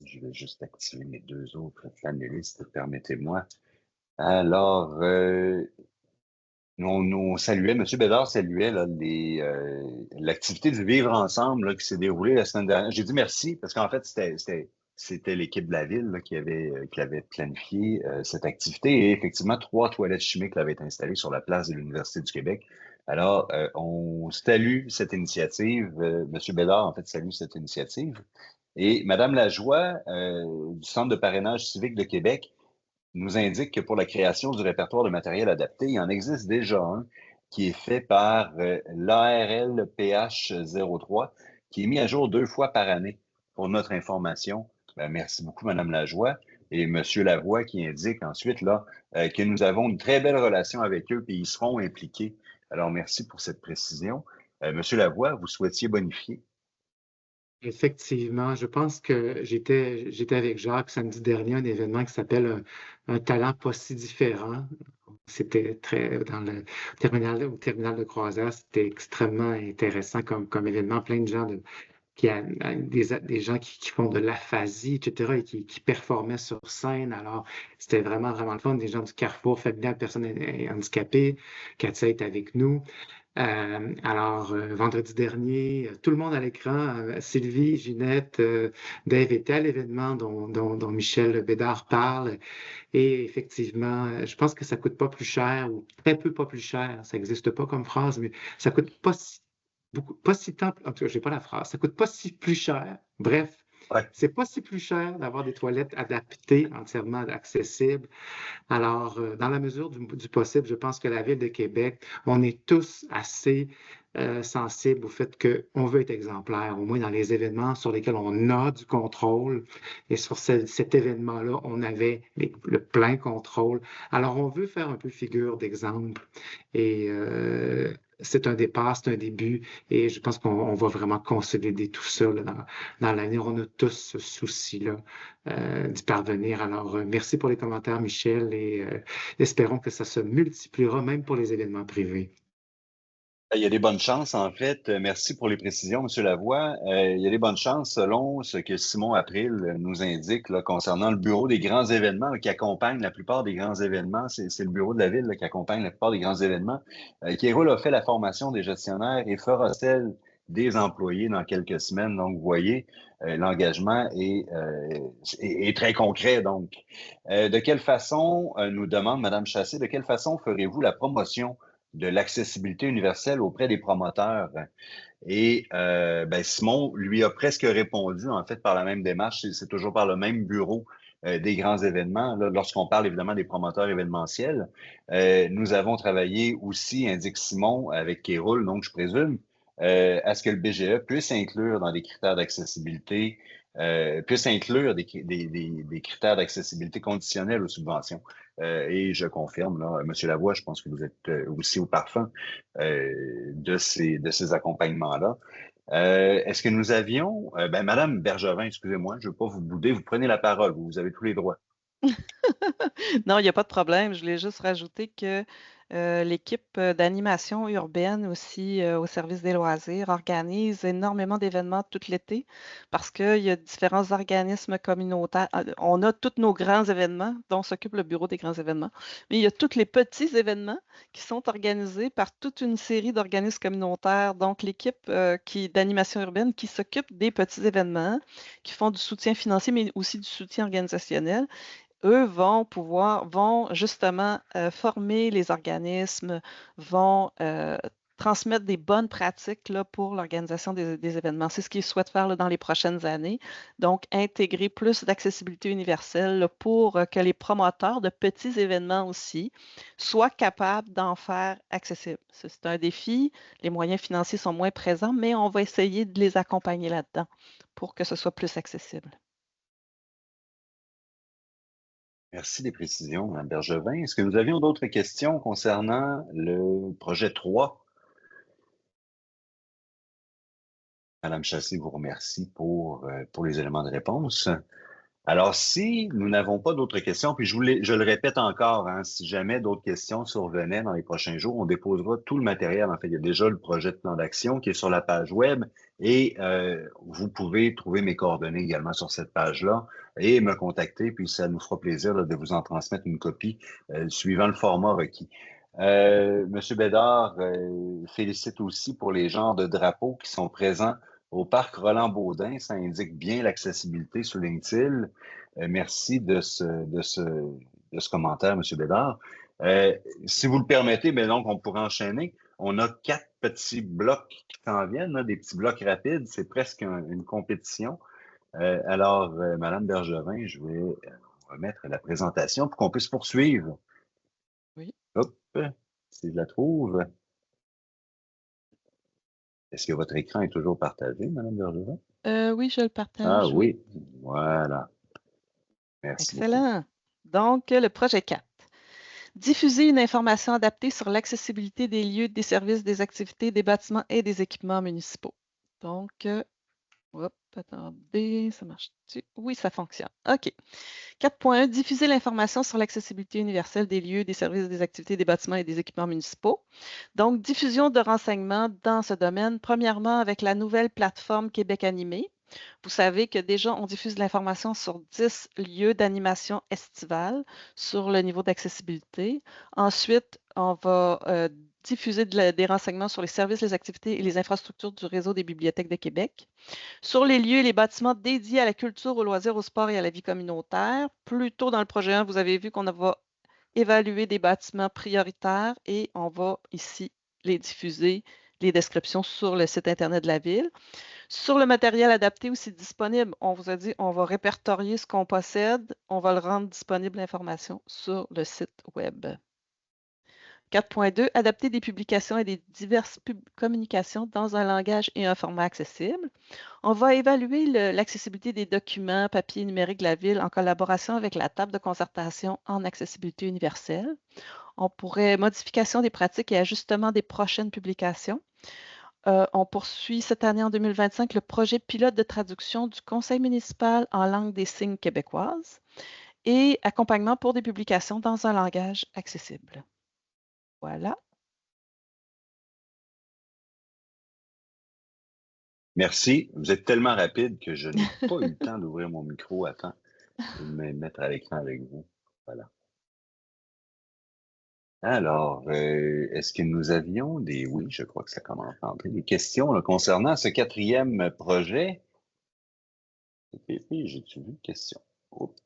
Je vais juste activer mes 2 autres panélistes, permettez-moi. Alors, on saluait, M. Bédard saluait l'activité du vivre ensemble là, qui s'est déroulée la semaine dernière. J'ai dit merci parce qu'en fait, c'était l'équipe de la ville là, qui avait planifié cette activité et effectivement, 3 toilettes chimiques avaient été installées sur la place de l'Université du Québec. Alors, on salue cette initiative. M. Bédard, en fait, salue cette initiative. Et Mme Lajoie, du Centre de parrainage civique de Québec, nous indique que pour la création du répertoire de matériel adapté, il en existe déjà un qui est fait par l'ARL PH03, qui est mis à jour 2 fois par année pour notre information. Ben, merci beaucoup, Mme Lajoie. Et M. Lavoie qui indique ensuite là, que nous avons une très belle relation avec eux et ils seront impliqués. Alors, merci pour cette précision. M. Lavoie, vous souhaitiez bonifier? Effectivement, je pense que j'étais avec Jacques samedi dernier à un événement qui s'appelle un talent pas si différent. C'était très dans le au terminal de croisière, c'était extrêmement intéressant comme événement, plein de gens des gens qui font de l'aphasie, etc., et qui performaient sur scène. Alors, c'était vraiment, vraiment le fun. Des gens du Carrefour familial personnes handicapées. Katia est avec nous. Alors, vendredi dernier, tout le monde à l'écran, Sylvie, Ginette, Dave étaient à l'événement dont Michel Bédard parle. Et effectivement, je pense que ça coûte pas plus cher ou très peu pas plus cher. Ça n'existe pas comme phrase, mais ça coûte pas si, beaucoup, pas si tant, en tout cas, j'ai pas la phrase. Ça coûte pas si plus cher. Bref, Ouais. c'est pas si plus cher d'avoir des toilettes adaptées, entièrement accessibles. Alors, dans la mesure du possible, je pense que la Ville de Québec, on est tous assez sensibles au fait qu'on veut être exemplaire, au moins dans les événements sur lesquels on a du contrôle. Et sur cet événement-là, on avait le plein contrôle. Alors, on veut faire un peu figure d'exemple. Et c'est un départ, c'est un début. Et je pense qu'on va vraiment consolider tout ça là, dans l'année. On a tous ce souci-là d'y parvenir. Alors, merci pour les commentaires, Michel, et espérons que ça se multipliera même pour les événements privés. Il y a des bonnes chances, en fait. Merci pour les précisions, M. Lavoie. Il y a des bonnes chances, selon ce que Simon April nous indique là, concernant le bureau des grands événements là, qui accompagne la plupart des grands événements. C'est le bureau de la Ville là, qui accompagne la plupart des grands événements. Kéroul a fait la formation des gestionnaires et fera celle des employés dans quelques semaines. Donc, vous voyez, l'engagement est très concret. Donc, de quelle façon, nous demande Mme Chassé, de quelle façon ferez-vous la promotion de l'accessibilité universelle auprès des promoteurs? Et Simon lui a presque répondu, en fait, par la même démarche. C'est toujours par le même bureau des grands événements. Là, lorsqu'on parle évidemment des promoteurs événementiels, nous avons travaillé aussi, indique Simon, avec Kéroul, donc je présume, à ce que le BGE puisse inclure dans des critères d'accessibilité, puisse inclure des critères d'accessibilité conditionnels aux subventions. Et je confirme, là, M. Lavoie, je pense que vous êtes aussi au parfum de ces accompagnements-là. Est-ce que nous avions... Madame Bergevin, excusez-moi, je ne veux pas vous bouder, vous prenez la parole, vous avez tous les droits. Non, il n'y a pas de problème. Je voulais juste rajouter que l'équipe d'animation urbaine aussi au service des loisirs organise énormément d'événements tout l'été parce qu'il y a différents organismes communautaires. On a tous nos grands événements dont s'occupe le bureau des grands événements, mais il y a tous les petits événements qui sont organisés par toute une série d'organismes communautaires. Donc, l'équipe d'animation urbaine qui s'occupe des petits événements, qui font du soutien financier, mais aussi du soutien organisationnel. Eux vont justement former les organismes, vont transmettre des bonnes pratiques là, pour l'organisation des événements. C'est ce qu'ils souhaitent faire là, dans les prochaines années. Donc, intégrer plus d'accessibilité universelle là, pour que les promoteurs de petits événements aussi soient capables d'en faire accessibles. C'est un défi. Les moyens financiers sont moins présents, mais on va essayer de les accompagner là-dedans pour que ce soit plus accessible. Merci des précisions, Mme Bergevin. Est-ce que nous avions d'autres questions concernant le projet 3? Madame Chassé vous remercie pour les éléments de réponse. Alors, si nous n'avons pas d'autres questions, puis je le répète encore, hein, si jamais d'autres questions survenaient dans les prochains jours, on déposera tout le matériel. En fait, il y a déjà le projet de plan d'action qui est sur la page web et vous pouvez trouver mes coordonnées également sur cette page-là et me contacter, puis ça nous fera plaisir là, de vous en transmettre une copie suivant le format requis. Monsieur Bédard félicite aussi pour les genres de drapeaux qui sont présents au parc Roland-Baudin. Ça indique bien l'accessibilité, souligne-t-il. Merci de ce commentaire, M. Bédard. Si vous le permettez, mais donc on pourrait enchaîner. On a 4 petits blocs qui s'en viennent, là, des petits blocs rapides. C'est presque une compétition. Alors, Madame Bergevin, je vais remettre la présentation pour qu'on puisse poursuivre. Oui. Hop, si je la trouve. Est-ce que votre écran est toujours partagé, Mme Bergevin? Oui, je le partage. Ah oui, voilà. Merci beaucoup. Excellent. Donc, le projet 4. Diffuser une information adaptée sur l'accessibilité des lieux, des services, des activités, des bâtiments et des équipements municipaux. Donc, attendez, ça marche-tu? Oui, ça fonctionne. OK. 4.1. Diffuser l'information sur l'accessibilité universelle des lieux, des services, des activités, des bâtiments et des équipements municipaux. Donc, diffusion de renseignements dans ce domaine, premièrement avec la nouvelle plateforme Québec Animé. Vous savez que déjà, on diffuse de l'information sur 10 lieux d'animation estivale sur le niveau d'accessibilité. Ensuite, on va diffuser des renseignements sur les services, les activités et les infrastructures du réseau des bibliothèques de Québec, sur les lieux et les bâtiments dédiés à la culture, aux loisirs, au sport et à la vie communautaire. Plus tôt dans le projet 1, vous avez vu qu'on va évaluer des bâtiments prioritaires et on va ici les diffuser, les descriptions sur le site Internet de la Ville. Sur le matériel adapté aussi disponible, on vous a dit on va répertorier ce qu'on possède, on va le rendre disponible l'information sur le site Web. 4.2, adapter des publications et des diverses communications dans un langage et un format accessible. On va évaluer l'accessibilité des documents papier et numérique de la Ville en collaboration avec la table de concertation en accessibilité universelle. On pourrait modification des pratiques et ajustement des prochaines publications. On poursuit cette année en 2025 le projet pilote de traduction du Conseil municipal en langue des signes québécoise et accompagnement pour des publications dans un langage accessible. Voilà. Merci. Vous êtes tellement rapide que je n'ai pas eu le temps d'ouvrir mon micro à temps et de me mettre à l'écran avec vous. Voilà. Alors, est-ce que nous avions des... Oui, je crois que ça commence à entrer. Des questions là, concernant ce 4e projet? J'ai-tu vu une question?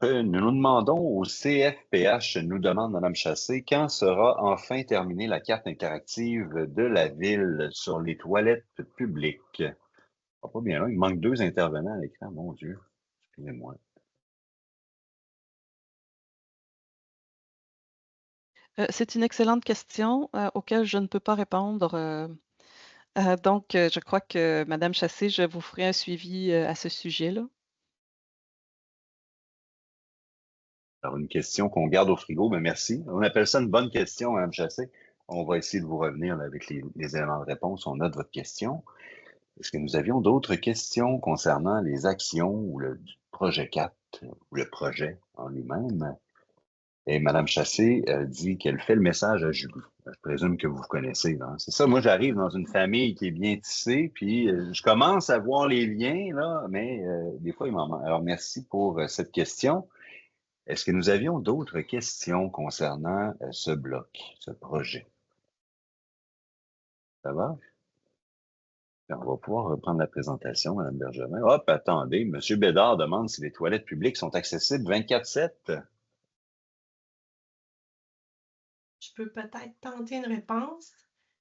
Nous nous demandons au CFPH, nous demande Mme Chassé, quand sera enfin terminée la carte interactive de la Ville sur les toilettes publiques? Pas bien là, il manque 2 intervenants à l'écran, mon Dieu. Excusez-moi. C'est une excellente question auquel je ne peux pas répondre. Donc, je crois que Mme Chassé, je vous ferai un suivi à ce sujet-là. Alors, une question qu'on garde au frigo, mais merci. On appelle ça une bonne question, Mme Chassé. On va essayer de vous revenir avec les éléments de réponse. On note votre question. Est-ce que nous avions d'autres questions concernant les actions ou le projet 4 ou le projet en lui-même? Et Mme Chassé dit qu'elle fait le message à Julie. Je présume que vous vous connaissez. Hein? C'est ça, moi j'arrive dans une famille qui est bien tissée, puis je commence à voir les liens, là, mais des fois il m'en manque. Alors merci pour cette question. Est-ce que nous avions d'autres questions concernant ce bloc, ce projet? Ça va? On va pouvoir reprendre la présentation, Mme Bergevin. Hop, attendez, M. Bédard demande si les toilettes publiques sont accessibles 24/7. Je peux peut-être tenter une réponse.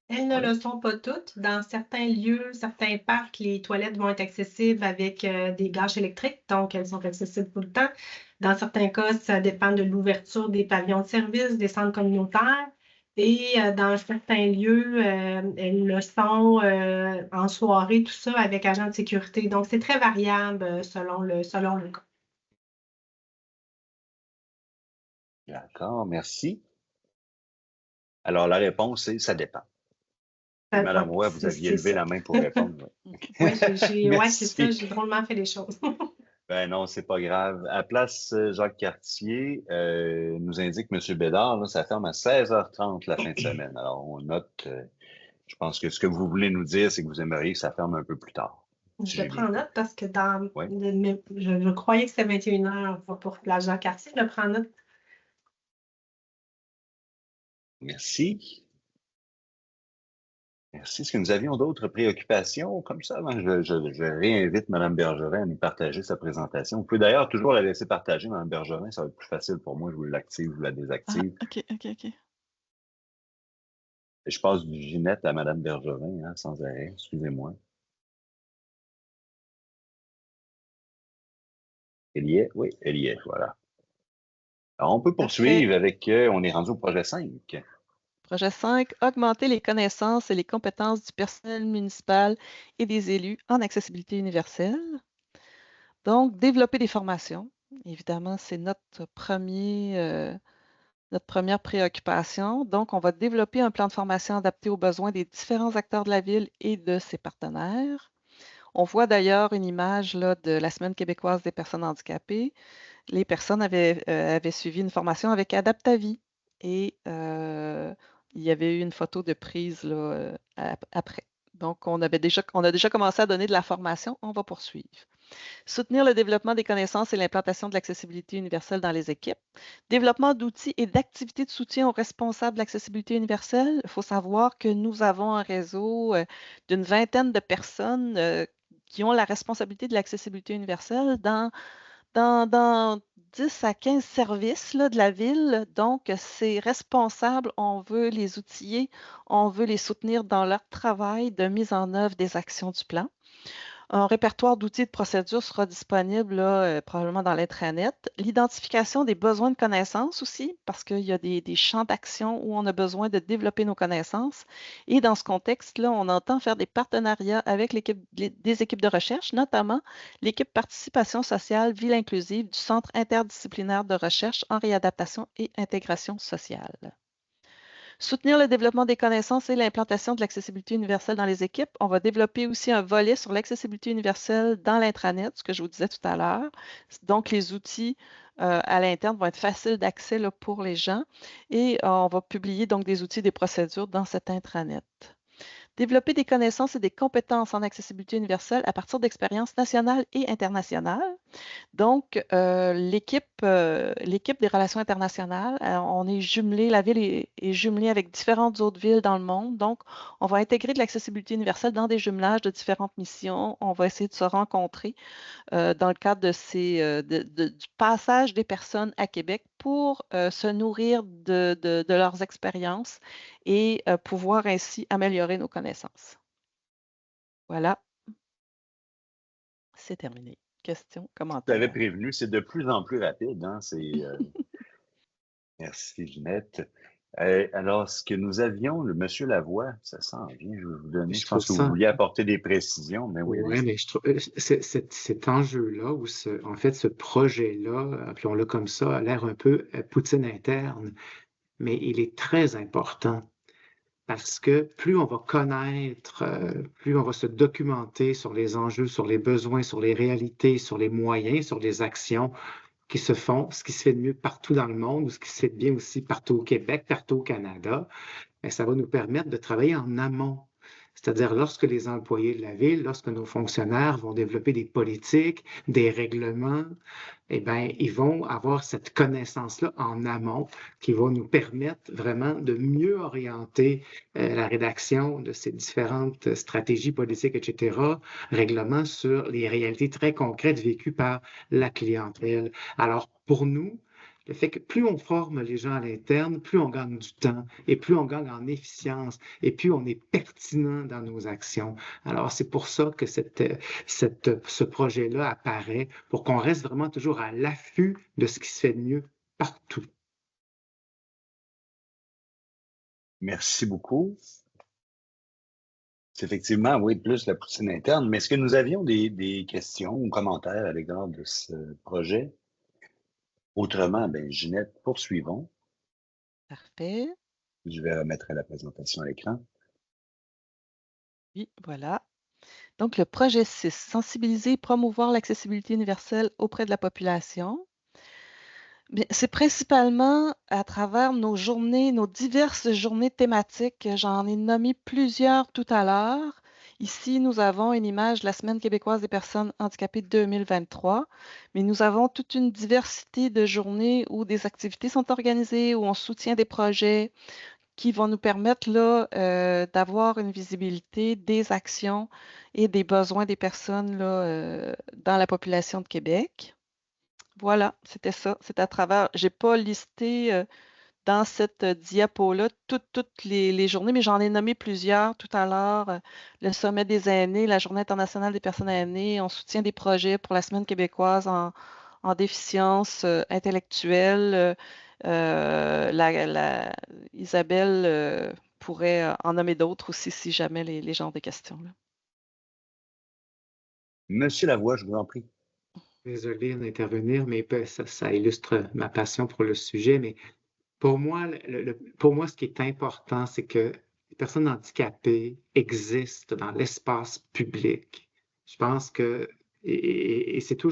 Elles ne Oui. le sont pas toutes. Dans certains lieux, certains parcs, les toilettes vont être accessibles avec des gâches électriques, donc elles sont accessibles tout le temps. Dans certains cas, ça dépend de l'ouverture des pavillons de service, des centres communautaires. Et dans certains lieux, elles le sont en soirée, tout ça, avec agent de sécurité. Donc, c'est très variable selon le cas. D'accord, merci. Alors, la réponse, c'est ça dépend. Et Mme Roy, vous aviez levé la main pour répondre. Oui, c'est ça, Merci. j'ai drôlement fait les choses. Ben non, c'est pas grave. À Place Jacques-Cartier, nous indique M. Bédard, là, ça ferme à 16h30 la fin de semaine. Alors, on note, je pense que ce que vous voulez nous dire, c'est que vous aimeriez que ça ferme un peu plus tard. Si Je j'ai bien prends note parce que Ouais. je croyais que c'était 21h pour Place Jacques-Cartier. Je prends note. Merci. Merci. Est-ce que nous avions d'autres préoccupations comme ça? Je réinvite Mme Bergerin à nous partager sa présentation. Vous pouvez d'ailleurs toujours la laisser partager, Mme Bergerin. Ça va être plus facile pour moi. Je vous l'active, je vous la désactive. OK. Et je passe du Ginette à Mme Bergerin, hein, sans arrêt. Excusez-moi. Elle y est? Oui, elle y est. Voilà. Alors, on peut poursuivre avec, on est rendu au projet 5. Projet 5, augmenter les connaissances et les compétences du personnel municipal et des élus en accessibilité universelle. Donc, développer des formations. Évidemment, c'est notre première préoccupation. Donc, on va développer un plan de formation adapté aux besoins des différents acteurs de la ville et de ses partenaires. On voit d'ailleurs une image là, de la Semaine québécoise des personnes handicapées. Les personnes avaient suivi une formation avec Adaptavie et il y avait eu une photo de prise là, après. Donc, on a déjà commencé à donner de la formation. On va poursuivre. Soutenir le développement des connaissances et l'implantation de l'accessibilité universelle dans les équipes. Développement d'outils et d'activités de soutien aux responsables de l'accessibilité universelle. Il faut savoir que nous avons un réseau d'une vingtaine de personnes qui ont la responsabilité de l'accessibilité universelle dans 10 à 15 services là, de la ville. Donc, ces responsables, on veut les outiller, on veut les soutenir dans leur travail de mise en œuvre des actions du plan. Un répertoire d'outils et de procédures sera disponible là, probablement dans l'intranet. L'identification des besoins de connaissances aussi, parce qu'il y a des champs d'action où on a besoin de développer nos connaissances. Et dans ce contexte-là, on entend faire des partenariats avec des équipes de recherche, notamment l'équipe Participation sociale Ville inclusive du Centre interdisciplinaire de recherche en réadaptation et intégration sociale. Soutenir le développement des connaissances et l'implantation de l'accessibilité universelle dans les équipes. On va développer aussi un volet sur l'accessibilité universelle dans l'intranet, ce que je vous disais tout à l'heure. Donc, les outils à l'interne vont être faciles d'accès pour les gens et on va publier donc des outils et des procédures dans cet intranet. Développer des connaissances et des compétences en accessibilité universelle à partir d'expériences nationales et internationales. Donc, l'équipe des relations internationales, on est jumelé, la ville est jumelée avec différentes autres villes dans le monde. Donc, on va intégrer de l'accessibilité universelle dans des jumelages de différentes missions. On va essayer de se rencontrer dans le cadre du passage des personnes à Québec pour se nourrir de leurs expériences et pouvoir ainsi améliorer nos connaissances. Voilà, c'est terminé. Questions, Tu commentaires? avais prévenu, c'est de plus en plus rapide. Hein? Merci, Ginette. Alors, ce que nous avions, le monsieur Lavoie, ça s'en vient, je vais vous donner. Je pense que vous vouliez apporter des précisions, mais oui. Oui, mais je trouve cet enjeu-là, ou en fait, ce projet-là, appelons-le comme ça, a l'air un peu poutine interne, mais il est très important parce que plus on va connaître, plus on va se documenter sur les enjeux, sur les besoins, sur les réalités, sur les moyens, sur les actions qui se font, ce qui se fait de mieux partout dans le monde, ou ce qui se fait de bien aussi partout au Québec, partout au Canada, bien, ça va nous permettre de travailler en amont. C'est-à-dire lorsque les employés de la ville, lorsque nos fonctionnaires vont développer des politiques, des règlements, eh bien, ils vont avoir cette connaissance-là en amont qui va nous permettre vraiment de mieux orienter la rédaction de ces différentes stratégies politiques, etc., règlements sur les réalités très concrètes vécues par la clientèle. Alors, pour nous, le fait que plus on forme les gens à l'interne, plus on gagne du temps et plus on gagne en efficience et plus on est pertinent dans nos actions. Alors, c'est pour ça que ce projet-là apparaît, pour qu'on reste vraiment toujours à l'affût de ce qui se fait de mieux partout. Merci beaucoup. C'est effectivement, oui, plus la poutine interne, mais est-ce que nous avions des questions ou commentaires à l'égard de ce projet? Autrement, bien, Ginette, poursuivons. Parfait. Je vais remettre la présentation à l'écran. Oui, voilà. Donc, le projet 6, sensibiliser et promouvoir l'accessibilité universelle auprès de la population. C'est principalement à travers nos journées, nos diverses journées thématiques. J'en ai nommé plusieurs tout à l'heure. Ici, nous avons une image de la Semaine québécoise des personnes handicapées 2023, mais nous avons toute une diversité de journées où des activités sont organisées, où on soutient des projets qui vont nous permettre là, d'avoir une visibilité des actions et des besoins des personnes là, dans la population de Québec. Voilà, c'était ça. C'est à travers, je n'ai pas listé dans cette diapo-là toutes les journées, mais j'en ai nommé plusieurs tout à l'heure. Le Sommet des aînés, la Journée internationale des personnes aînées, on soutient des projets pour la Semaine québécoise en déficience intellectuelle. Isabelle pourrait en nommer d'autres aussi si jamais les gens ont des questions. Là. Monsieur Lavoie, je vous en prie. Désolé d'intervenir, mais ça illustre ma passion pour le sujet. Mais pour moi, ce qui est important, c'est que les personnes handicapées existent dans l'espace public. Je pense que, et c'est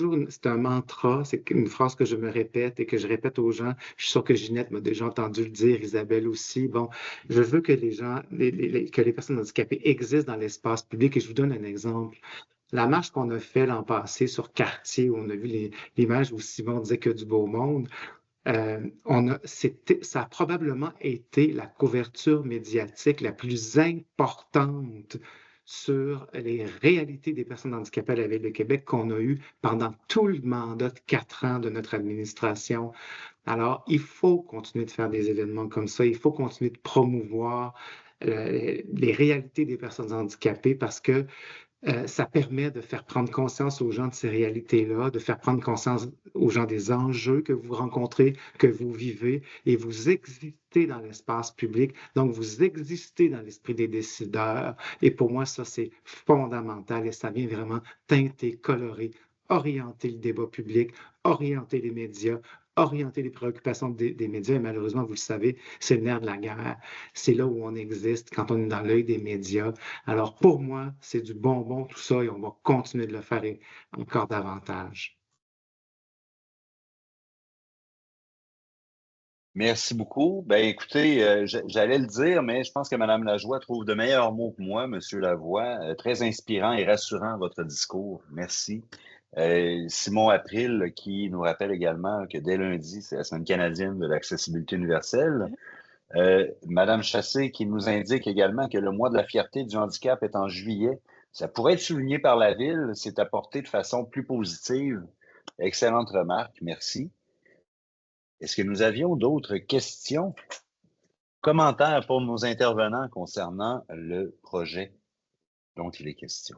un mantra, c'est une phrase que je me répète et que je répète aux gens. Je suis sûr que Ginette m'a déjà entendu le dire, Isabelle aussi. Bon, je veux que les gens, que les personnes handicapées existent dans l'espace public et je vous donne un exemple. La marche qu'on a fait l'an passé sur Cartier, où on a vu l'image où Simon disait que du beau monde, ça a probablement été la couverture médiatique la plus importante sur les réalités des personnes handicapées à la Ville de Québec qu'on a eue pendant tout le mandat de 4 ans de notre administration. Alors, il faut continuer de faire des événements comme ça, il faut continuer de promouvoir les réalités des personnes handicapées parce que ça permet de faire prendre conscience aux gens de ces réalités-là, de faire prendre conscience aux gens des enjeux que vous rencontrez, que vous vivez, et vous existez dans l'espace public, donc vous existez dans l'esprit des décideurs. Et pour moi, ça, c'est fondamental et ça vient vraiment teinter, colorer, orienter le débat public, orienter les médias, orienter les préoccupations des médias. Et malheureusement, vous le savez, c'est le nerf de la guerre. C'est là où on existe quand on est dans l'œil des médias. Alors, pour moi, c'est du bonbon tout ça et on va continuer de le faire encore davantage. Merci beaucoup. Ben, écoutez, j'allais le dire, mais je pense que Mme Lajoie trouve de meilleurs mots que moi, M. Lavoie. Très inspirant et rassurant votre discours. Merci. Simon April qui nous rappelle également que dès lundi, c'est la Semaine canadienne de l'accessibilité universelle. Madame Chassé qui nous indique également que le mois de la fierté du handicap est en juillet. Ça pourrait être souligné par la Ville, c'est apporté de façon plus positive. Excellente remarque, merci. Est-ce que nous avions d'autres questions, commentaires pour nos intervenants concernant le projet dont il est question?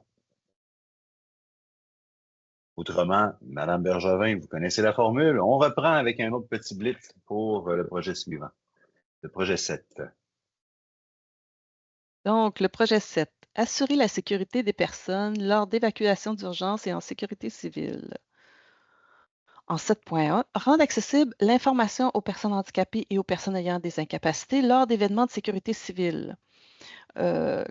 Autrement, Madame Bergevin, vous connaissez la formule. On reprend avec un autre petit blitz pour le projet suivant, le projet 7. Donc, le projet 7, assurer la sécurité des personnes lors d'évacuations d'urgence et en sécurité civile. En 7.1, rendre accessible l'information aux personnes handicapées et aux personnes ayant des incapacités lors d'événements de sécurité civile.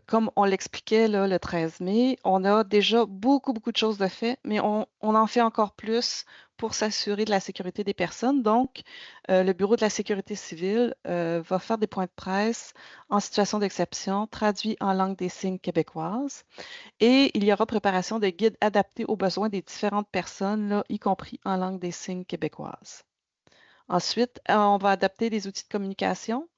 Comme on l'expliquait là, le 13 mai, on a déjà beaucoup de choses de fait, mais on en fait encore plus pour s'assurer de la sécurité des personnes. Donc, le Bureau de la sécurité civile va faire des points de presse en situation d'exception, traduits en langue des signes québécoise. Et il y aura préparation de guides adaptés aux besoins des différentes personnes, là, y compris en langue des signes québécoise. Ensuite, on va adapter des outils de communication.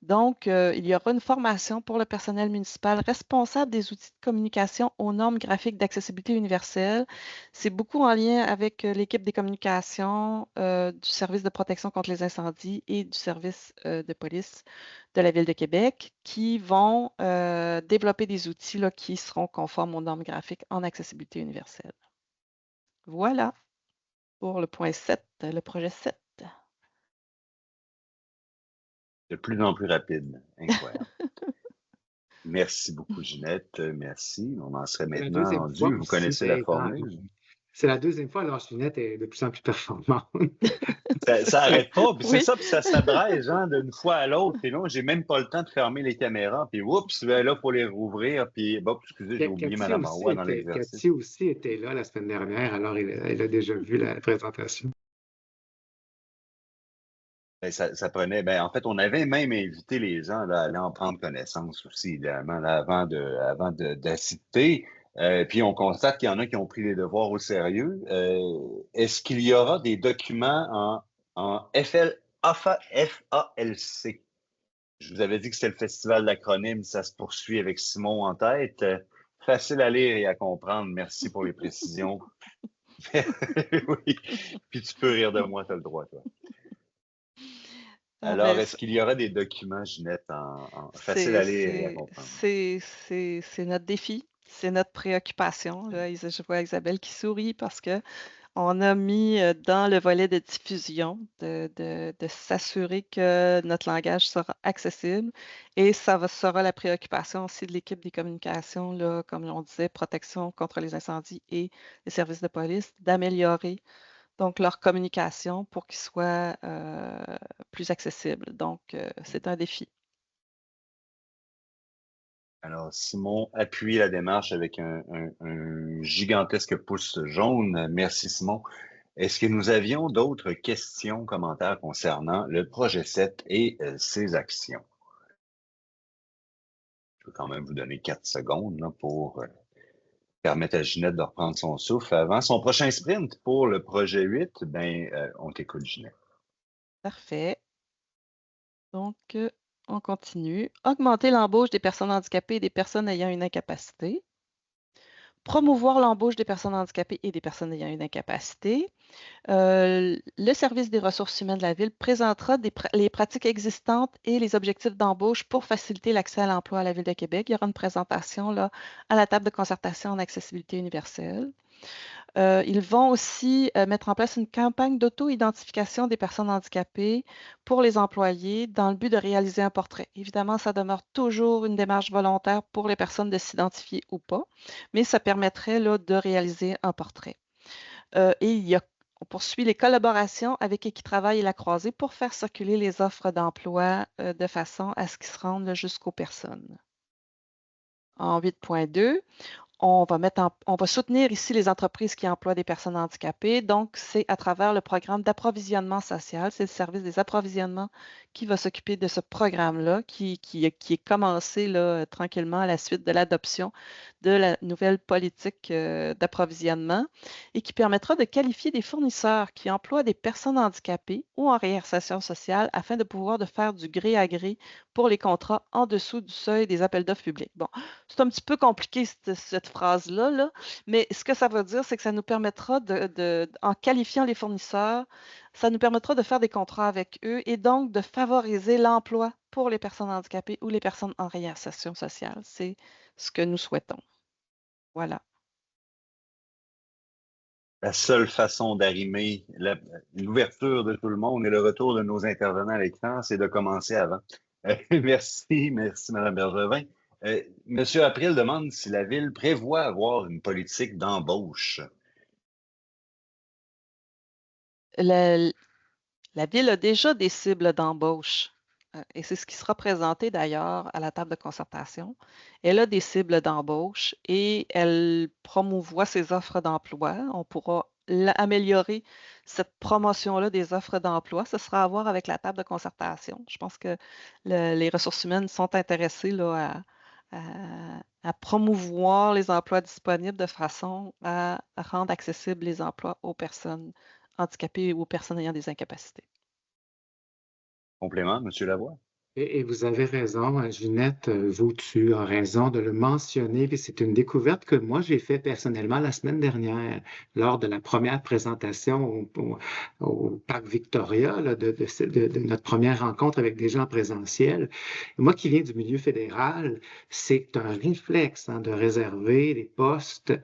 Donc, il y aura une formation pour le personnel municipal responsable des outils de communication aux normes graphiques d'accessibilité universelle. C'est beaucoup en lien avec l'équipe des communications du service de protection contre les incendies et du service de police de la Ville de Québec qui vont développer des outils là, qui seront conformes aux normes graphiques en accessibilité universelle. Voilà pour le point 7, le projet 7. De plus en plus rapide. Incroyable. Merci beaucoup, Ginette. Merci. On en serait maintenant rendu. Vous connaissez la formule. C'est la deuxième fois, alors Ginette est de plus en plus performante. Ça n'arrête pas. Puis Oui. c'est ça, puis ça s'abrège hein, d'une fois à l'autre. Puis là, j'ai même pas le temps de fermer les caméras. Puis oups, là, il faut les rouvrir. Puis bon, excusez, j'ai oublié Mme Marois dans l'exercice. Cathy aussi était là la semaine dernière, alors elle a déjà vu la présentation. Ben, ça prenait. Ben, en fait, on avait même invité les gens là, à aller en prendre connaissance aussi, évidemment, là, avant d'assister. Puis on constate qu'il y en a qui ont pris les devoirs au sérieux. Est-ce qu'il y aura des documents en FALC? Je vous avais dit que c'était le festival d'acronymes, ça se poursuit avec Simon en tête. Facile à lire et à comprendre. Merci pour les précisions. Oui. Puis tu peux rire de moi, tu as le droit, toi. Alors, est-ce qu'il y aura des documents, Ginette, en facile à lire et à comprendre? C'est notre défi, c'est notre préoccupation. Là. Je vois Isabelle qui sourit parce que on a mis dans le volet de diffusion de s'assurer que notre langage sera accessible et ça sera la préoccupation aussi de l'équipe des communications, là, comme on disait, protection contre les incendies et les services de police, d'améliorer donc leur communication pour qu'ils soient plus accessibles. Donc, c'est un défi. Alors, Simon appuie la démarche avec un gigantesque pouce jaune. Merci, Simon. Est-ce que nous avions d'autres questions, commentaires concernant le projet 7 et ses actions? Je peux quand même vous donner 4 secondes là, pour permettre à Ginette de reprendre son souffle avant son prochain sprint pour le projet 8. On t'écoute, Ginette. Parfait. Donc, on continue. Augmenter l'embauche des personnes handicapées et des personnes ayant une incapacité. Promouvoir l'embauche des personnes handicapées et des personnes ayant une incapacité. Le service des ressources humaines de la Ville présentera les pratiques existantes et les objectifs d'embauche pour faciliter l'accès à l'emploi à la Ville de Québec. Il y aura une présentation là, à la table de concertation en accessibilité universelle. Ils vont aussi mettre en place une campagne d'auto-identification des personnes handicapées pour les employés dans le but de réaliser un portrait. Évidemment, ça demeure toujours une démarche volontaire pour les personnes de s'identifier ou pas, mais ça permettrait là, de réaliser un portrait. Et on poursuit les collaborations avec Équitravail et La Croisée pour faire circuler les offres d'emploi de façon à ce qu'ils se rendent jusqu'aux personnes. En 8.2, on va soutenir ici les entreprises qui emploient des personnes handicapées. Donc, c'est à travers le programme d'approvisionnement social. C'est le service des approvisionnements qui va s'occuper de ce programme-là, qui est commencé là, tranquillement à la suite de l'adoption de la nouvelle politique d'approvisionnement et qui permettra de qualifier des fournisseurs qui emploient des personnes handicapées ou en réinsertion sociale afin de pouvoir faire du gré à gré pour les contrats en dessous du seuil des appels d'offres publics. Bon, c'est un petit peu compliqué cette phrase-là, là, mais ce que ça veut dire, c'est que ça nous permettra en qualifiant les fournisseurs, ça nous permettra de faire des contrats avec eux et donc de favoriser l'emploi pour les personnes handicapées ou les personnes en réinsertion sociale. C'est ce que nous souhaitons. Voilà. La seule façon d'arrimer l'ouverture de tout le monde et le retour de nos intervenants à l'écran, c'est de commencer avant. Merci, Mme Bergevin. Monsieur April demande si la Ville prévoit avoir une politique d'embauche. La Ville a déjà des cibles d'embauche et c'est ce qui sera présenté d'ailleurs à la table de concertation. Elle a des cibles d'embauche et elle promouvoit ses offres d'emploi. On pourra améliorer cette promotion-là des offres d'emploi. Ce sera à voir avec la table de concertation. Je pense que les ressources humaines sont intéressées là, à promouvoir les emplois disponibles de façon à rendre accessibles les emplois aux personnes handicapées ou aux personnes ayant des incapacités. Complément, M. Lavoie? Et vous avez raison, Ginette, tu as raison de le mentionner. Puis c'est une découverte que moi j'ai fait personnellement la semaine dernière lors de la première présentation au Parc Victoria là, de notre première rencontre avec des gens en présentiel. Moi qui viens du milieu fédéral, c'est un réflexe de réserver des postes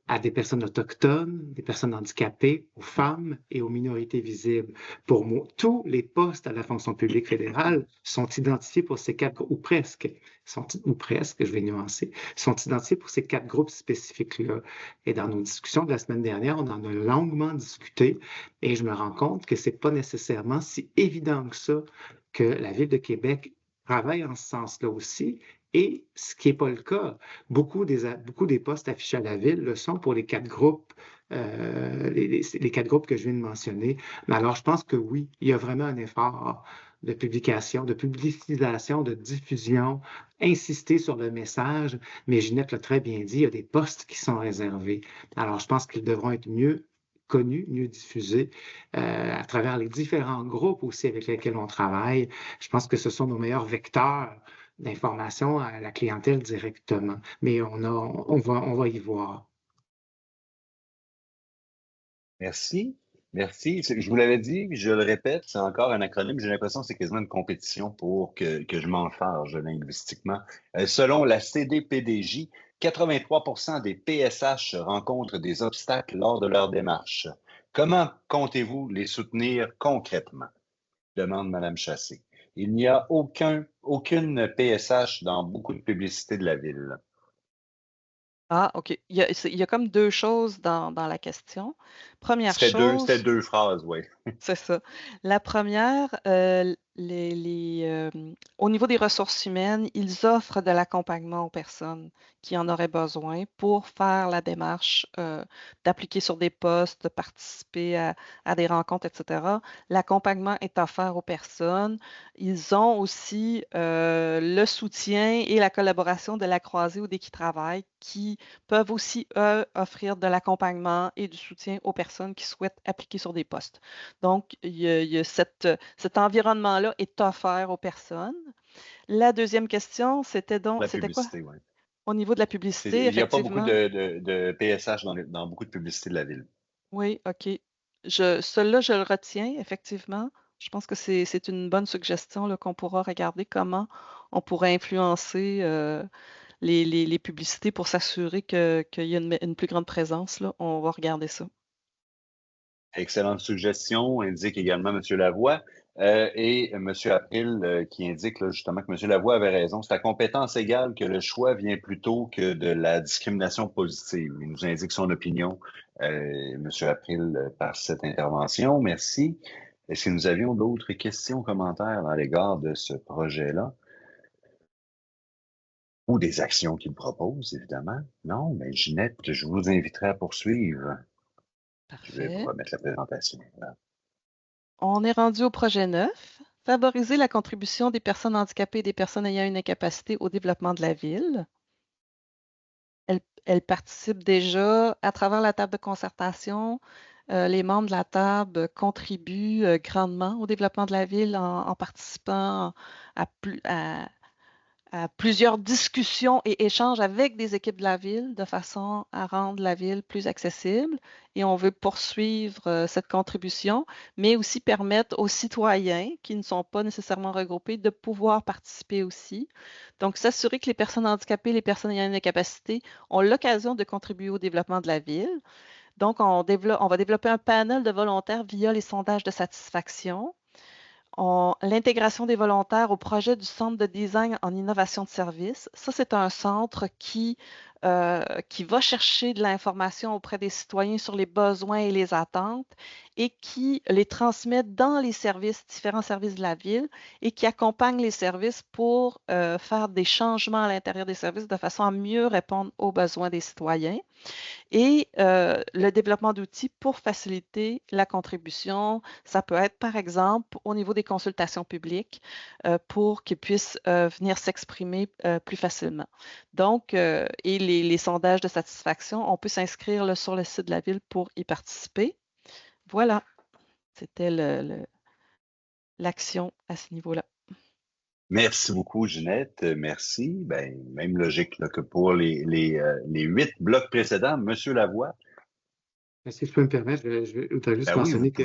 à des personnes autochtones, des personnes handicapées, aux femmes et aux minorités visibles. Pour moi, tous les postes à la fonction publique fédérale sont identifiés pour ces quatre, ou presque, je vais nuancer, sont identifiés pour ces quatre groupes spécifiques-là. Et dans nos discussions de la semaine dernière, on en a longuement discuté et je me rends compte que c'est pas nécessairement si évident que ça que la Ville de Québec travaille en ce sens-là aussi. Et ce qui n'est pas le cas, beaucoup des postes affichés à la Ville le sont pour les quatre groupes, les quatre groupes que je viens de mentionner. Mais alors, je pense que oui, il y a vraiment un effort de publication, de publicisation, de diffusion, insister sur le message. Mais Ginette l'a très bien dit, il y a des postes qui sont réservés. Alors, je pense qu'ils devront être mieux connus, mieux diffusés à travers les différents groupes aussi avec lesquels on travaille. Je pense que ce sont nos meilleurs vecteurs d'information à la clientèle directement. Mais on va y voir. Merci. Merci. Je vous l'avais dit, je le répète, c'est encore un acronyme. J'ai l'impression que c'est quasiment une compétition pour que je m'en charge linguistiquement. Selon la CDPDJ, 83% des PSH rencontrent des obstacles lors de leur démarche. Comment comptez-vous les soutenir concrètement? Demande Mme Chassé. Il n'y a aucune PSH dans beaucoup de publicités de la Ville. Ah, OK. Il y a comme deux choses dans la question. Première C'était chose, deux phrases, oui. c'est ça. La première, au niveau des ressources humaines, ils offrent de l'accompagnement aux personnes qui en auraient besoin pour faire la démarche d'appliquer sur des postes, de participer à des rencontres, etc. L'accompagnement est offert aux personnes. Ils ont aussi le soutien et la collaboration de la Croisée ou d'Équitravail qui peuvent aussi, eux, offrir de l'accompagnement et du soutien aux personnes qui souhaitent appliquer sur des postes. Donc, il y a cet environnement-là est offert aux personnes. La deuxième question, c'était La quoi? publicité, oui. Au niveau de la publicité, Il n'y a pas beaucoup effectivement. de PSH dans beaucoup de publicités de la ville. Oui, OK. Celui-là, je le retiens, effectivement. Je pense que c'est une bonne suggestion là, qu'on pourra regarder comment on pourrait influencer les publicités pour s'assurer qu'il y a une plus grande présence, là. On va regarder ça. Excellente suggestion, indique également M. Lavoie. Et M. April qui indique là, justement que M. Lavoie avait raison. C'est à compétence égale que le choix vient plutôt que de la discrimination positive. Il nous indique son opinion, M. April, par cette intervention. Merci. Est-ce que nous avions d'autres questions, commentaires à l'égard de ce projet-là? Ou des actions qu'il propose, évidemment? Non, mais Ginette, je vous inviterai à poursuivre. Je vais vous Parfait. remettre la présentation. Voilà. On est rendu au projet 9. Favoriser la contribution des personnes handicapées et des personnes ayant une incapacité au développement de la ville. Elle participe déjà à travers la table de concertation. Les membres de la table contribuent grandement au développement de la ville en participant à plusieurs discussions et échanges avec des équipes de la ville de façon à rendre la ville plus accessible. Et on veut poursuivre cette contribution, mais aussi permettre aux citoyens qui ne sont pas nécessairement regroupés de pouvoir participer aussi. Donc, s'assurer que les personnes handicapées, les personnes ayant une incapacité ont l'occasion de contribuer au développement de la ville. Donc, on va développer un panel de volontaires via les sondages de satisfaction. L'intégration des volontaires au projet du Centre de design en innovation de service. Ça, c'est un centre qui va chercher de l'information auprès des citoyens sur les besoins et les attentes et qui les transmet dans les services, différents services de la ville et qui accompagne les services pour faire des changements à l'intérieur des services de façon à mieux répondre aux besoins des citoyens. Et le développement d'outils pour faciliter la contribution, ça peut être par exemple au niveau des consultations publiques pour qu'ils puissent venir s'exprimer plus facilement. Donc, et les sondages de satisfaction, on peut s'inscrire sur le site de la ville pour y participer. Voilà, c'était l'action à ce niveau-là. Merci beaucoup, Ginette. Merci. Ben, même logique là, que pour les 8 blocs précédents. Monsieur Lavoie. Si je peux me permettre, je voudrais juste mentionner que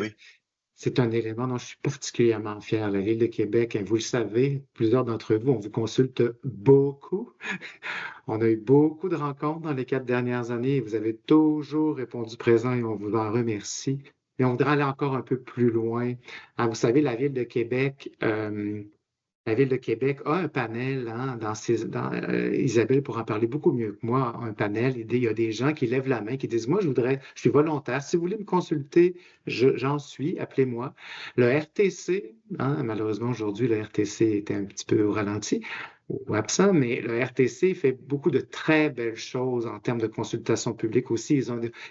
c'est un élément dont je suis particulièrement fier. La Ville de Québec, vous le savez, plusieurs d'entre vous, on vous consulte beaucoup. On a eu beaucoup de rencontres dans les 4 dernières années et vous avez toujours répondu présent et on vous en remercie. Et on voudrait aller encore un peu plus loin. Vous savez, la Ville de Québec a un panel, hein, Isabelle pourra en parler beaucoup mieux que moi, un panel. Il y a des gens qui lèvent la main, qui disent, moi, je suis volontaire. Si vous voulez me consulter, j'en suis, appelez-moi. Le RTC, hein, malheureusement, aujourd'hui, le RTC est un petit peu au ralenti ou absent, mais le RTC fait beaucoup de très belles choses en termes de consultation publique aussi.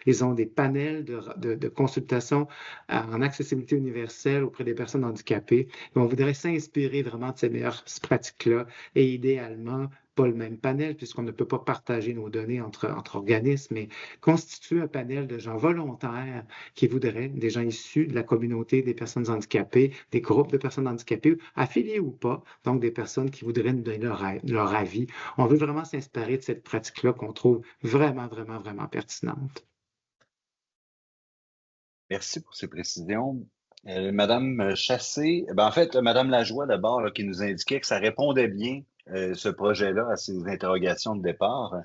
Ils ont des panels de consultation en accessibilité universelle auprès des personnes handicapées. Et on voudrait s'inspirer vraiment de ces meilleures pratiques-là et idéalement, pas le même panel puisqu'on ne peut pas partager nos données entre organismes, mais constituer un panel de gens volontaires qui voudraient, des gens issus de la communauté des personnes handicapées, des groupes de personnes handicapées, affiliés ou pas, donc des personnes qui voudraient nous donner leur avis. On veut vraiment s'inspirer de cette pratique-là qu'on trouve vraiment, vraiment, vraiment pertinente. Merci pour ces précisions. Madame Chassé, en fait, Madame Lajoie d'abord, qui nous indiquait que ça répondait bien, ce projet-là, à ses interrogations de départ.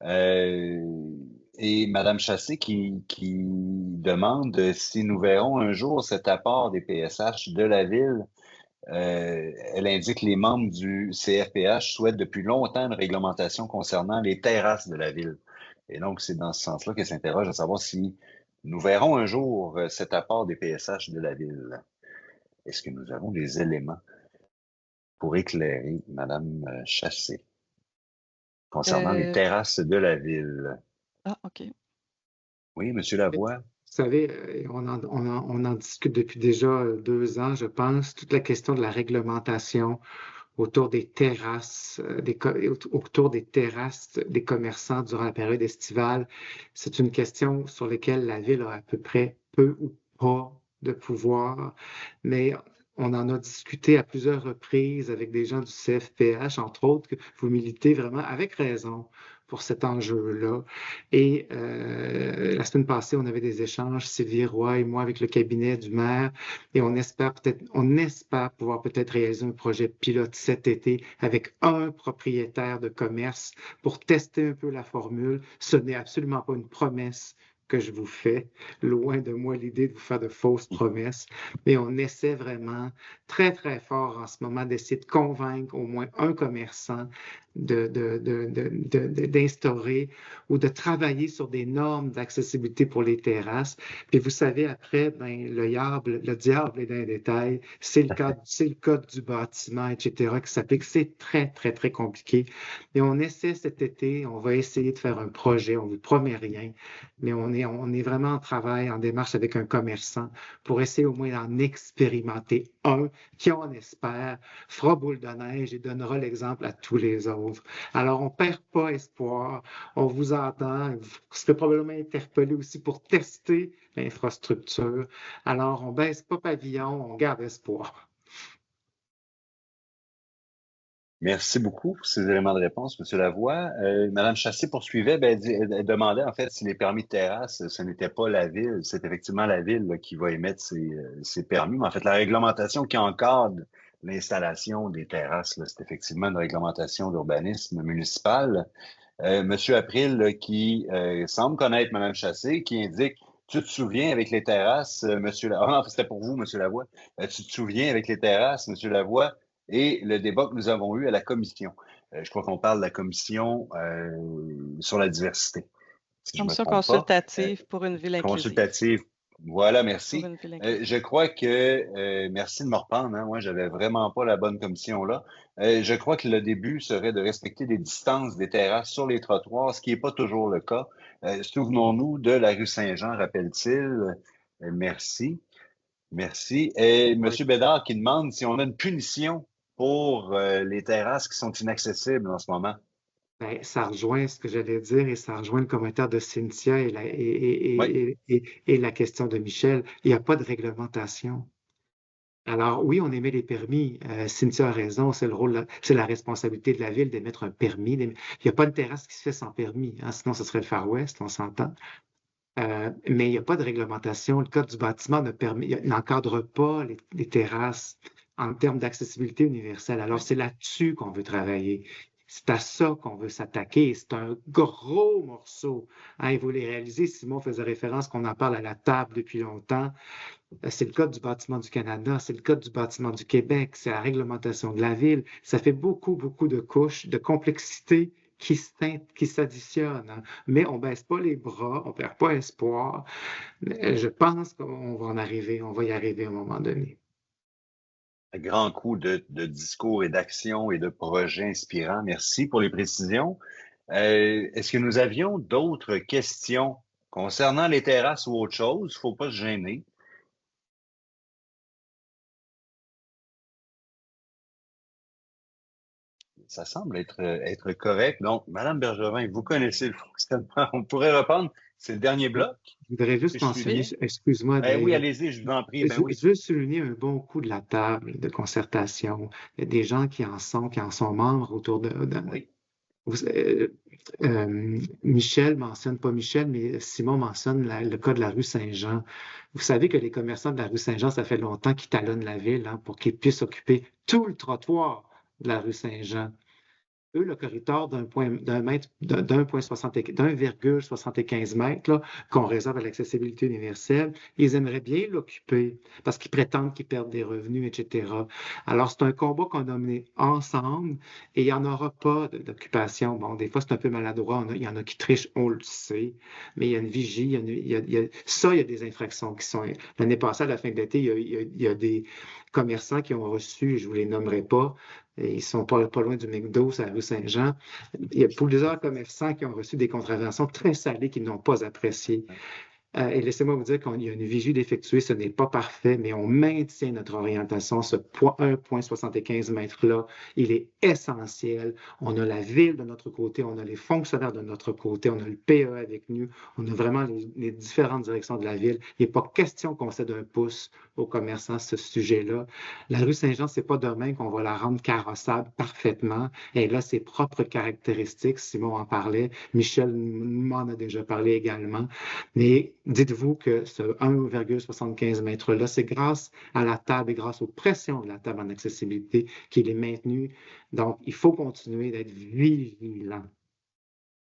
Et Madame Chassé qui demande si nous verrons un jour cet apport des PSH de la ville. Elle indique que les membres du CRPH souhaitent depuis longtemps une réglementation concernant les terrasses de la ville. Et donc, c'est dans ce sens-là qu'elle s'interroge à savoir si nous verrons un jour cet apport des PSH de la ville. Est-ce que nous avons des éléments pour éclairer Mme Chassé concernant les terrasses de la ville? Ah, OK. Oui, M. Lavoie. Vous savez, on en discute depuis déjà 2 ans, je pense, toute la question de la réglementation autour des terrasses, autour des terrasses des commerçants durant la période estivale. C'est une question sur laquelle la Ville a à peu près peu ou pas de pouvoir, mais on en a discuté à plusieurs reprises avec des gens du CFPH, entre autres, que vous militez vraiment avec raison pour cet enjeu-là. Et la semaine passée, on avait des échanges, Sylvie Roy et moi, avec le cabinet du maire, et on espère pouvoir peut-être réaliser un projet pilote cet été avec un propriétaire de commerce pour tester un peu la formule. Ce n'est absolument pas une promesse que je vous fais. Loin de moi l'idée de vous faire de fausses promesses, mais on essaie vraiment très, très fort en ce moment d'essayer de convaincre au moins un commerçant d'instaurer ou de travailler sur des normes d'accessibilité pour les terrasses. Puis vous savez, après, ben, le diable est dans les détails. C'est le code du bâtiment, etc., qui s'applique. C'est très, très, très compliqué. Et on essaie cet été, on va essayer de faire un projet. On ne vous promet rien, mais on est vraiment en travail, en démarche avec un commerçant pour essayer au moins d'en expérimenter un qui, on espère, fera boule de neige et donnera l'exemple à tous les autres. Alors, on ne perd pas espoir. On vous entend. Vous serez probablement interpellé aussi pour tester l'infrastructure. Alors, on ne baisse pas pavillon, on garde espoir. Merci beaucoup pour ces éléments de réponse, M. Lavoie. Mme Chassé poursuivait, elle demandait en fait si les permis de terrasse, ce n'était pas la ville, c'est effectivement la ville là, qui va émettre ces permis. Mais en fait, la réglementation qui encadre l'installation des terrasses, c'est effectivement une réglementation d'urbanisme municipal. Monsieur April, là, qui semble connaître Mme Chassé, qui indique tu te souviens avec les terrasses, Monsieur Lavoie, non, c'était pour vous, Monsieur Lavoie, tu te souviens avec les terrasses, Monsieur Lavoie, et le débat que nous avons eu à la commission. Je crois qu'on parle de la commission sur la diversité, si je me Commission trompe pas. consultative pour une ville inclusive. Consultative. Voilà, merci. Pour une ville inclusive. Je crois que, merci de me reprendre, hein, moi, j'avais vraiment pas la bonne commission là. Je crois que le début serait de respecter les distances des terrasses sur les trottoirs, ce qui n'est pas toujours le cas. Souvenons-nous de la rue Saint-Jean, rappelle-t-il. Merci. Merci. Et M. Bédard qui demande si on a une punition pour les terrasses qui sont inaccessibles en ce moment. Ben, ça rejoint ce que j'allais dire et ça rejoint le commentaire de Cynthia et la question de Michel. Il n'y a pas de réglementation. Alors oui, on émet les permis. Cynthia a raison, c'est la responsabilité de la ville d'émettre un permis. Il n'y a pas de terrasse qui se fait sans permis, hein, sinon ce serait le Far West, on s'entend. Mais il n'y a pas de réglementation. Le code du bâtiment n'encadre pas les terrasses en termes d'accessibilité universelle. Alors c'est là-dessus qu'on veut travailler. C'est à ça qu'on veut s'attaquer. C'est un gros morceau. Hein, il faut les réaliser. Simon faisait référence qu'on en parle à la table depuis longtemps. C'est le Code du bâtiment du Canada, c'est le Code du bâtiment du Québec, c'est la réglementation de la ville. Ça fait beaucoup, beaucoup de couches, de complexité qui s'additionnent. Hein. Mais on ne baisse pas les bras, on ne perd pas espoir. Mais je pense qu'on va on va y arriver à un moment donné. Un grand coup de discours et d'action et de projets inspirants. Merci pour les précisions. Est-ce que nous avions d'autres questions concernant les terrasses ou autre chose? Il ne faut pas se gêner. Ça semble être correct. Donc, Madame Bergevin, vous connaissez le fonctionnement. On pourrait reprendre. C'est le dernier bloc. Je voudrais juste mentionner, excuse-moi, oui, allez-y, je vous en prie. Je veux souligner un bon coup de la table de concertation. Il y a des gens qui en sont membres autour de oui. Michel mentionne, pas Michel, mais Simon mentionne le cas de la rue Saint-Jean. Vous savez que les commerçants de la rue Saint-Jean, ça fait longtemps qu'ils talonnent la ville pour qu'ils puissent occuper tout le trottoir de la rue Saint-Jean. eux, le corridor d'1,75 mètre là, qu'on réserve à l'accessibilité universelle, ils aimeraient bien l'occuper parce qu'ils prétendent qu'ils perdent des revenus, etc. Alors, c'est un combat qu'on a mené ensemble et il n'y en aura pas d'occupation. Bon, des fois, c'est un peu maladroit. Il y en a qui trichent, on le sait, mais il y a une vigie. Il y a des infractions qui sont. L'année passée, à la fin de l'été, il y a des commerçants qui ont reçu, je ne vous les nommerai pas, ils sont pas loin du McDo, à la rue Saint-Jean. Il y a plusieurs commerçants qui ont reçu des contraventions très salées qu'ils n'ont pas appréciées. Et laissez-moi vous dire qu'il y a une vigie d'effectuer, ce n'est pas parfait, mais on maintient notre orientation. Ce 1,75 mètres-là, il est essentiel. On a la ville de notre côté, on a les fonctionnaires de notre côté, on a le PE avec nous, on a vraiment les différentes directions de la ville. Il n'est pas question qu'on cède un pouce aux commerçants ce sujet-là. La rue Saint-Jean, c'est pas demain qu'on va la rendre carrossable parfaitement. Elle a ses propres caractéristiques. Simon en parlait, Michel m'en a déjà parlé également. Mais dites-vous que ce 1,75 mètres-là, c'est grâce à la table et grâce aux pressions de la table en accessibilité qu'il est maintenu. Donc, il faut continuer d'être vigilant,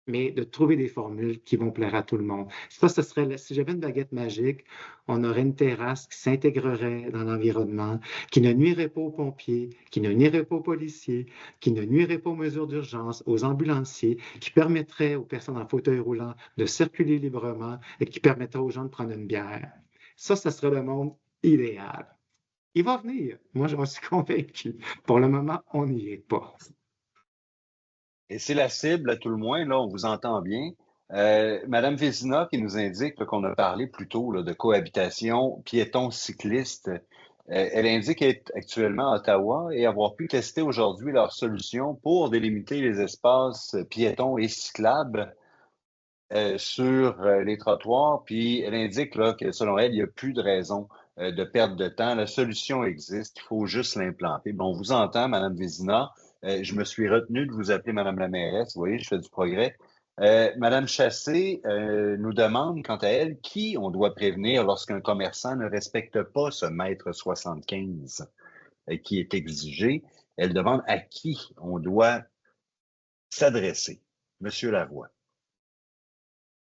mais de trouver des formules qui vont plaire à tout le monde. Ça, ce serait, si j'avais une baguette magique, on aurait une terrasse qui s'intégrerait dans l'environnement, qui ne nuirait pas aux pompiers, qui ne nuirait pas aux policiers, qui ne nuirait pas aux mesures d'urgence, aux ambulanciers, qui permettrait aux personnes en fauteuil roulant de circuler librement et qui permettrait aux gens de prendre une bière. Ça, ce serait le monde idéal. Il va venir. Moi, j'en suis convaincu. Pour le moment, on n'y est pas. Et c'est la cible, à tout le moins, là, on vous entend bien. Madame Vézina qui nous indique qu'on a parlé plus tôt là, de cohabitation piétons-cyclistes. Elle indique être actuellement à Ottawa et avoir pu tester aujourd'hui leur solution pour délimiter les espaces piétons et cyclables sur les trottoirs. Puis elle indique là, que selon elle, il n'y a plus de raison de perdre de temps. La solution existe, il faut juste l'implanter. Bon, on vous entend, Madame Vézina. Je me suis retenu de vous appeler Madame la mairesse. Vous voyez, je fais du progrès. Madame Chassé nous demande, quant à elle, qui on doit prévenir lorsqu'un commerçant ne respecte pas ce mètre 75 qui est exigé. Elle demande à qui on doit s'adresser. Monsieur Lavoie.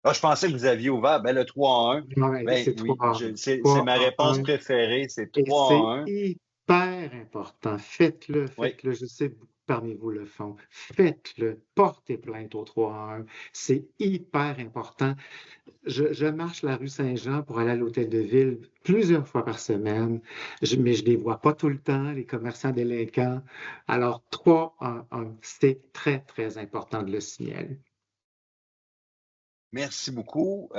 Ah, je pensais que vous aviez ouvert. Ben, le 3 à 1. Ouais, Ben, c'est oui, 3 c'est ma à réponse 1. préférée, c'est Et 3 c'est à 1. hyper important. Faites-le, Oui. faites-le. Je sais que beaucoup parmi vous le font. Faites-le. Portez plainte au 3 à 1. C'est hyper important. Je marche la rue Saint-Jean pour aller à l'hôtel de ville plusieurs fois par semaine, mais je ne les vois pas tout le temps, les commerçants délinquants. Alors, 3 à 1, c'est très, très important de le signaler. Merci beaucoup.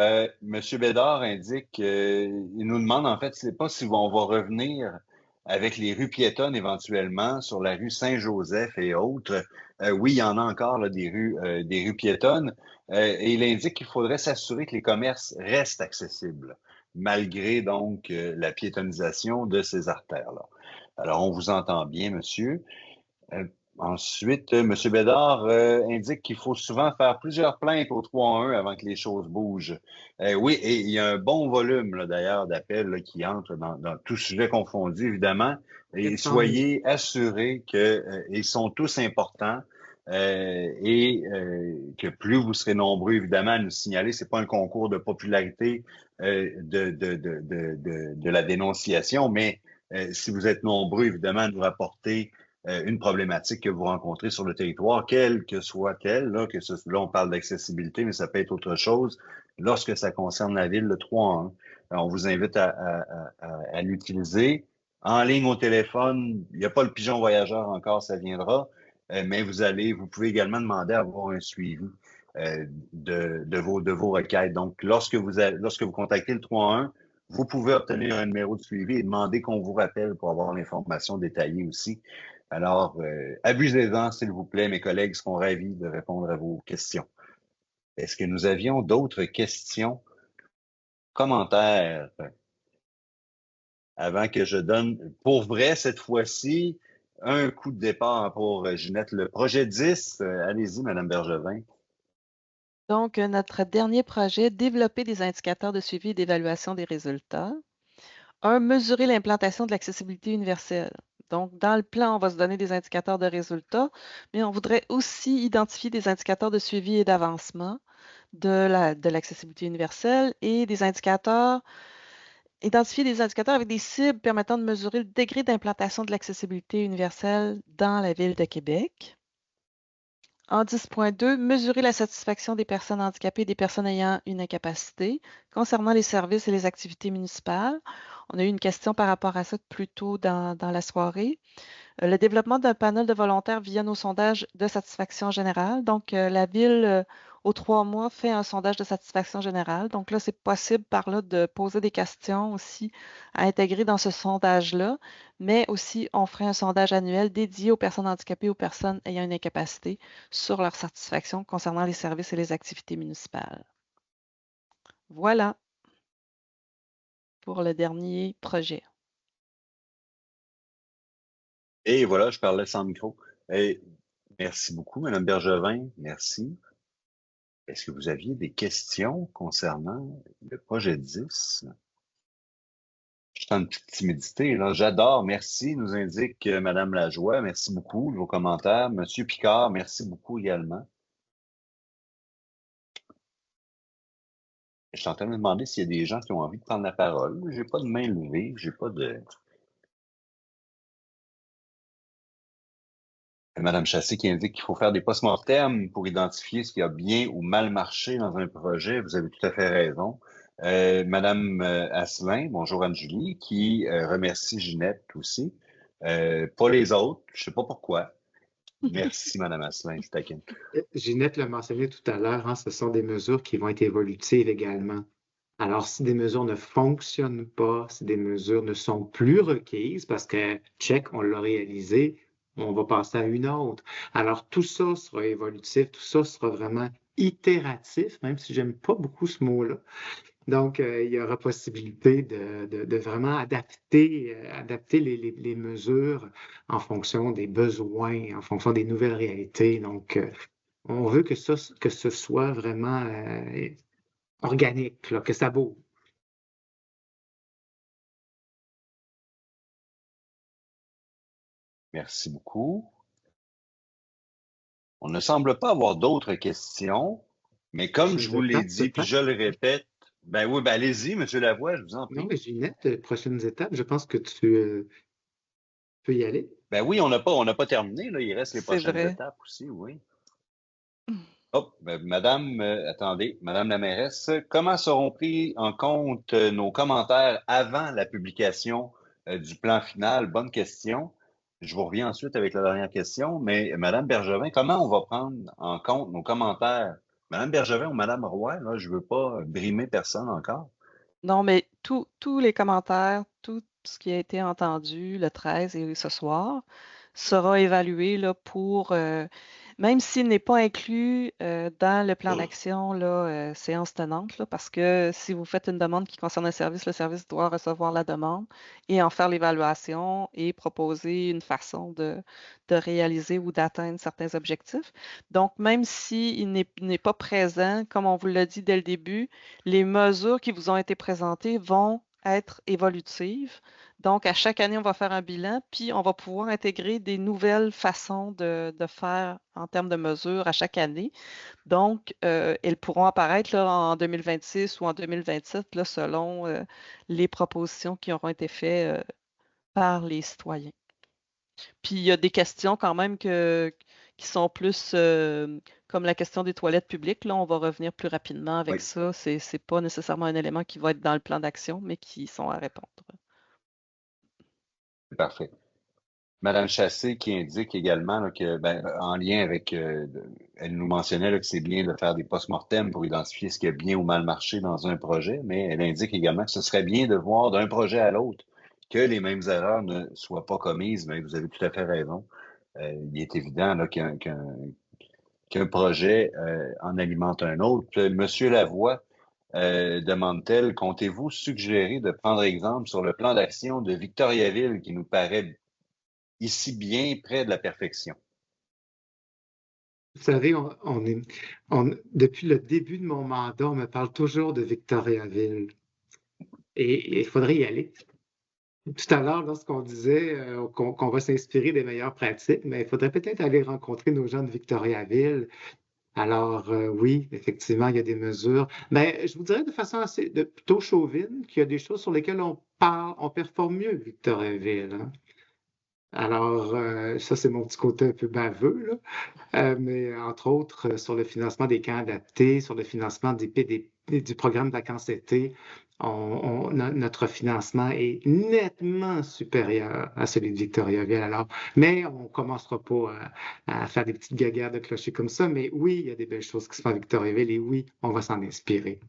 Monsieur Bédard indique qu'il nous demande, en fait, c'est pas si on va revenir avec les rues piétonnes éventuellement sur la rue Saint-Joseph et autres. Oui, il y en a encore là, des rues piétonnes. Et il indique qu'il faudrait s'assurer que les commerces restent accessibles, malgré donc la piétonnisation de ces artères-là. Alors, on vous entend bien, monsieur. Ensuite, M. Bédard indique qu'il faut souvent faire plusieurs plaintes au 3-1 avant que les choses bougent. Oui, et il y a un bon volume là, d'ailleurs d'appels là, qui entrent dans tout sujet confondu, évidemment. Et soyez assurés qu'ils sont tous importants et que plus vous serez nombreux, évidemment, à nous signaler, c'est pas un concours de popularité de la dénonciation, mais si vous êtes nombreux, évidemment, à nous rapporter une problématique que vous rencontrez sur le territoire, quelle que soit-elle, là on parle d'accessibilité, mais ça peut être autre chose, lorsque ça concerne la ville, le 3-1. On vous invite à l'utiliser. En ligne au téléphone, il n'y a pas le pigeon voyageur encore, ça viendra, mais vous pouvez également demander à avoir un suivi de vos requêtes. Donc, lorsque vous contactez le 3-1, vous pouvez obtenir un numéro de suivi et demander qu'on vous rappelle pour avoir l'information détaillée aussi. Alors, abusez-en, s'il vous plaît, mes collègues seront ravis de répondre à vos questions. Est-ce que nous avions d'autres questions, commentaires, avant que je donne, pour vrai, cette fois-ci, un coup de départ pour Ginette. Le projet 10, allez-y, Madame Bergevin. Donc, notre dernier projet, développer des indicateurs de suivi et d'évaluation des résultats. Mesurer l'implantation de l'accessibilité universelle. Donc, dans le plan, on va se donner des indicateurs de résultats, mais on voudrait aussi identifier des indicateurs de suivi et d'avancement de l'accessibilité universelle et identifier des indicateurs avec des cibles permettant de mesurer le degré d'implantation de l'accessibilité universelle dans la Ville de Québec. En 10.2, mesurer la satisfaction des personnes handicapées et des personnes ayant une incapacité concernant les services et les activités municipales. On a eu une question par rapport à ça plus tôt dans la soirée. Le développement d'un panel de volontaires via nos sondages de satisfaction générale. Donc, la Ville, aux 3 mois, fait un sondage de satisfaction générale. Donc là, c'est possible par là de poser des questions aussi à intégrer dans ce sondage-là, mais aussi, on ferait un sondage annuel dédié aux personnes handicapées, aux personnes ayant une incapacité sur leur satisfaction concernant les services et les activités municipales. Voilà pour le dernier projet. Et voilà, je parlais sans micro. Et merci beaucoup, Mme Bergevin. Merci. Est-ce que vous aviez des questions concernant le projet 10? Je sens une petite timidité, là. J'adore. Merci, nous indique Mme Lajoie. Merci beaucoup de vos commentaires. Monsieur Picard, merci beaucoup également. Je suis en train de me demander s'il y a des gens qui ont envie de prendre la parole. J'ai pas de main levée, j'ai pas de... Madame Chassé qui indique qu'il faut faire des post-mortem pour identifier ce qui a bien ou mal marché dans un projet. Vous avez tout à fait raison. Madame Asselin, bonjour Anne-Julie, qui remercie Ginette aussi. Pas les autres, je sais pas pourquoi. Merci, Madame Asselin, je taquine. Ginette l'a mentionné tout à l'heure, hein, ce sont des mesures qui vont être évolutives également. Alors, si des mesures ne fonctionnent pas, si des mesures ne sont plus requises, parce que, check, on l'a réalisé, on va passer à une autre. Alors, tout ça sera évolutif, tout ça sera vraiment itératif, même si j'aime pas beaucoup ce mot-là. Donc, il y aura possibilité de vraiment adapter les mesures en fonction des besoins, en fonction des nouvelles réalités. Donc, on veut que ce soit vraiment organique, là, que ça bouge. Merci beaucoup. On ne semble pas avoir d'autres questions, mais comme je vous l'ai dit, puis je le répète, ben oui, ben allez-y, Monsieur Lavoie, je vous en prie. Non, mais Ginette, prochaines étapes, je pense que tu peux y aller. Ben oui, on n'a pas terminé, là, il reste les prochaines étapes aussi, oui. Oh, ben, attendez, Madame la mairesse, comment seront pris en compte nos commentaires avant la publication du plan final? Bonne question. Je vous reviens ensuite avec la dernière question, mais Madame Bergevin, comment on va prendre en compte nos commentaires? Madame Bergevin ou Madame Roy, là, je veux pas brimer personne encore. Non, mais tous les commentaires, tout ce qui a été entendu le 13 et ce soir sera évalué là, pour, même s'il n'est pas inclus dans le plan d'action, séance tenante, là, parce que si vous faites une demande qui concerne un service, le service doit recevoir la demande et en faire l'évaluation et proposer une façon de réaliser ou d'atteindre certains objectifs. Donc, même s'il n'est pas présent, comme on vous l'a dit dès le début, les mesures qui vous ont été présentées vont être évolutives. Donc, à chaque année, on va faire un bilan, puis on va pouvoir intégrer des nouvelles façons de faire en termes de mesures à chaque année. Donc, elles pourront apparaître là, en 2026 ou en 2027, là, selon les propositions qui auront été faites par les citoyens. Puis, il y a des questions quand même qui sont plus comme la question des toilettes publiques. Là, on va revenir plus rapidement avec ça. C'est pas nécessairement un élément qui va être dans le plan d'action, mais qui sont à répondre. Parfait. Madame Chassé qui indique également là, que, en lien avec, elle nous mentionnait là, que c'est bien de faire des post-mortem pour identifier ce qui a bien ou mal marché dans un projet, mais elle indique également que ce serait bien de voir d'un projet à l'autre que les mêmes erreurs ne soient pas commises. Mais vous avez tout à fait raison. Il est évident là, qu'un projet en alimente un autre. Monsieur Lavoie demande-t-elle, comptez-vous suggérer de prendre exemple sur le plan d'action de Victoriaville qui nous paraît ici bien près de la perfection? Vous savez, depuis le début de mon mandat, on me parle toujours de Victoriaville. Et il faudrait y aller. Tout à l'heure, lorsqu'on disait qu'on va s'inspirer des meilleures pratiques, mais il faudrait peut-être aller rencontrer nos gens de Victoriaville. Alors, oui, effectivement, il y a des mesures. Mais je vous dirais de façon plutôt chauvine qu'il y a des choses sur lesquelles on performe mieux que Victoriaville, hein. Alors, ça, c'est mon petit côté un peu baveux, là. Mais entre autres, sur le financement des camps adaptés, sur le financement du programme vacances-été, notre financement est nettement supérieur à celui de Victoriaville. Alors, mais on ne commencera pas à faire des petites guéguerres de clocher comme ça. Mais oui, il y a des belles choses qui se font à Victoriaville et oui, on va s'en inspirer.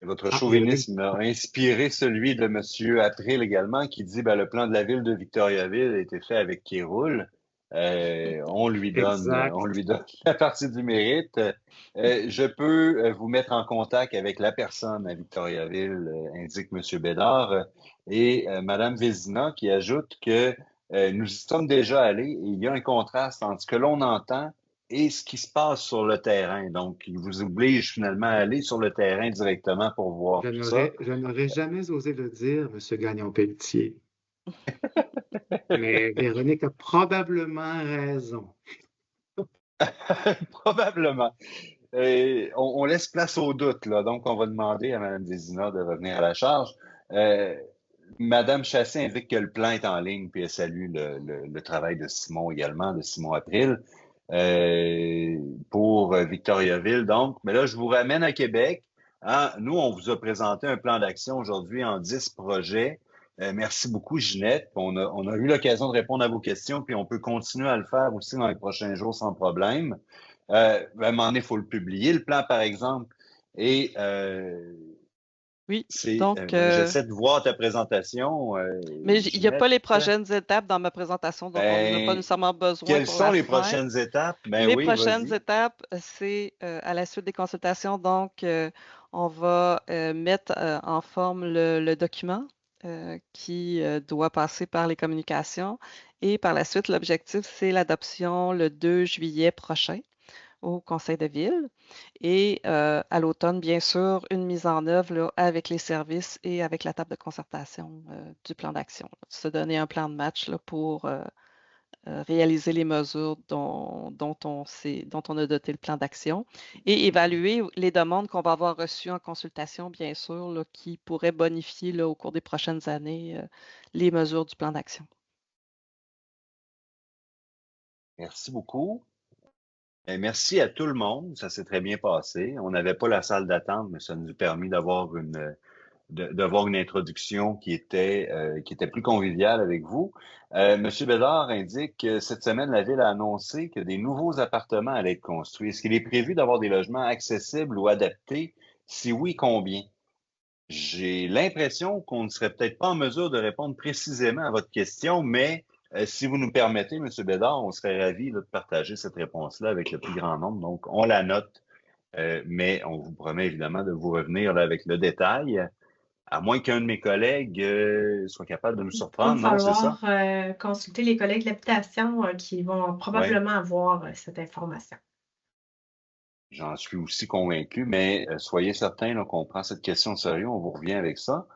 Votre Véronique. chauvinisme a inspiré celui de M. April également, qui dit le plan de la ville de Victoriaville a été fait avec qui roule. On lui donne Exact. la partie du mérite. Je peux vous mettre en contact avec la personne à Victoriaville, indique M. Bédard, et Mme Vézina qui ajoute que nous y sommes déjà allés et il y a un contraste entre ce que l'on entend et ce qui se passe sur le terrain. Donc, il vous oblige finalement à aller sur le terrain directement pour voir tout ça. Je n'aurais jamais osé le dire, M. Gagnon-Pelletier. Mais Véronique a probablement raison. Probablement. On laisse place au doute, là. Donc, on va demander à Mme Vézina de revenir à la charge. Mme Chassé indique que le plan est en ligne, puis elle salue le travail de Simon également, de Simon April, pour Victoriaville. Donc, mais là, je vous ramène à Québec. Hein. Nous, on vous a présenté un plan d'action aujourd'hui en 10 projets. Merci beaucoup, Ginette. On a eu l'occasion de répondre à vos questions, puis on peut continuer à le faire aussi dans les prochains jours sans problème. À un moment donné, il faut le publier, le plan, par exemple. Et Oui, donc, j'essaie de voir ta présentation. mais il n'y a pas Ginette. les prochaines étapes dans ma présentation, donc on n'a pas nécessairement besoin Quelles pour sont la les faire. prochaines étapes? Les Oui, prochaines vas-y. étapes, c'est à la suite des consultations, donc on va mettre en forme le document qui doit passer par les communications. Et par la suite, l'objectif, c'est l'adoption le 2 juillet prochain au Conseil de ville. Et à l'automne, bien sûr, une mise en œuvre là, avec les services et avec la table de concertation du plan d'action. Se donner un plan de match là, pour réaliser les mesures dont on a doté le plan d'action et évaluer les demandes qu'on va avoir reçues en consultation, bien sûr, là, qui pourraient bonifier là, au cours des prochaines années les mesures du plan d'action. Merci beaucoup. Et merci à tout le monde. Ça s'est très bien passé. On n'avait pas la salle d'attente, mais ça nous a permis d'avoir d'avoir une introduction qui était plus conviviale avec vous. Monsieur Bédard indique que cette semaine, la Ville a annoncé que des nouveaux appartements allaient être construits. Est-ce qu'il est prévu d'avoir des logements accessibles ou adaptés? Si oui, combien? J'ai l'impression qu'on ne serait peut-être pas en mesure de répondre précisément à votre question, mais si vous nous permettez, Monsieur Bédard, on serait ravis de partager cette réponse-là avec le plus grand nombre. Donc, on la note, mais on vous promet évidemment de vous revenir là, avec le détail. À moins qu'un de mes collègues soit capable de nous Il va surprendre, non, c'est ça? falloir consulter les collègues de l'habitation qui vont Oui, probablement avoir cette information. j'en suis aussi convaincu, mais soyez certains là, qu'on prend cette question au sérieux, on vous revient avec ça.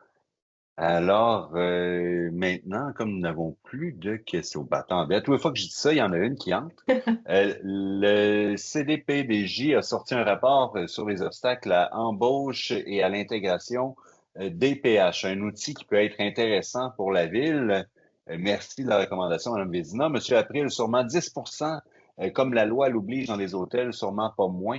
Alors, maintenant, comme nous n'avons plus de questions, attendez, à toutes les fois que je dis ça, il y en a une qui entre. Le CDPDJ a sorti un rapport sur les obstacles à embauche et à l'intégration des PH, un outil qui peut être intéressant pour la ville. Merci de la recommandation, Mme Vézina. Monsieur April, sûrement 10%, comme la loi l'oblige dans les hôtels, sûrement pas moins.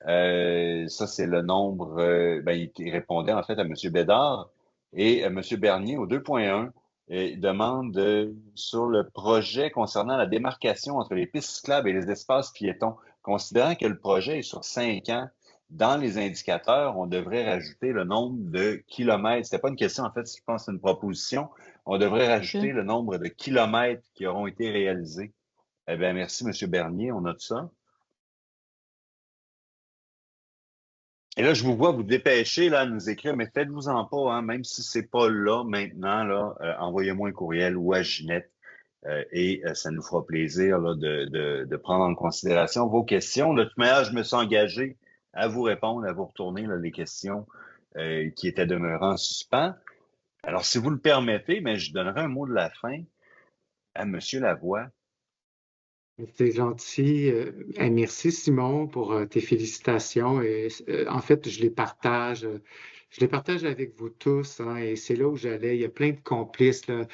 Ça, c'est le nombre. Il répondait en fait à M. Bédard. Et M. Bernier, au 2.1, il demande sur le projet concernant la démarcation entre les pistes cyclables et les espaces piétons. Considérant que le projet est sur 5 ans, dans les indicateurs, on devrait rajouter le nombre de kilomètres. C'était pas une question, en fait, je pense que c'est une proposition. On devrait rajouter le nombre de kilomètres qui auront été réalisés. Eh bien, merci, M. Bernier, on note ça. Et là, je vous vois vous dépêcher là, à nous écrire, mais faites-vous-en pas, hein, même si c'est pas là maintenant, là, envoyez-moi un courriel ou à Ginette et ça nous fera plaisir là, de prendre en considération vos questions. De toute manière, je me suis engagé à vous répondre, à vous retourner là, les questions qui étaient demeurées en suspens. Alors, si vous le permettez, mais je donnerai un mot de la fin à M. Lavoie. C'est gentil. Merci Simon pour tes félicitations. Et, en fait, je les partage avec vous tous, hein, et c'est là où j'allais. Il y a plein de complices, là.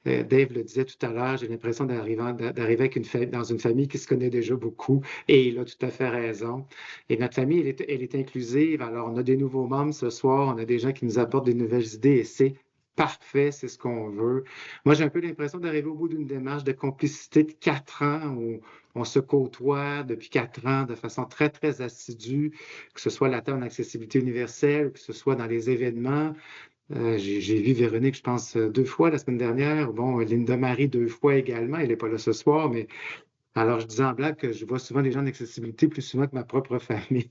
Dave le disait tout à l'heure, j'ai l'impression d'arriver avec dans une famille qui se connaît déjà beaucoup, et il a tout à fait raison. Et notre famille, elle est inclusive. Alors, on a des nouveaux membres ce soir, on a des gens qui nous apportent des nouvelles idées, et c'est parfait, c'est ce qu'on veut. Moi, j'ai un peu l'impression d'arriver au bout d'une démarche de complicité de 4 ans où on se côtoie depuis 4 ans de façon très, très assidue, que ce soit la en accessibilité universelle, que ce soit dans les événements. J'ai vu Véronique, je pense, 2 fois la semaine dernière. Bon, Linda Marie 2 fois également. Elle n'est pas là ce soir, mais alors je disais en blague que je vois souvent les gens d'accessibilité plus souvent que ma propre famille.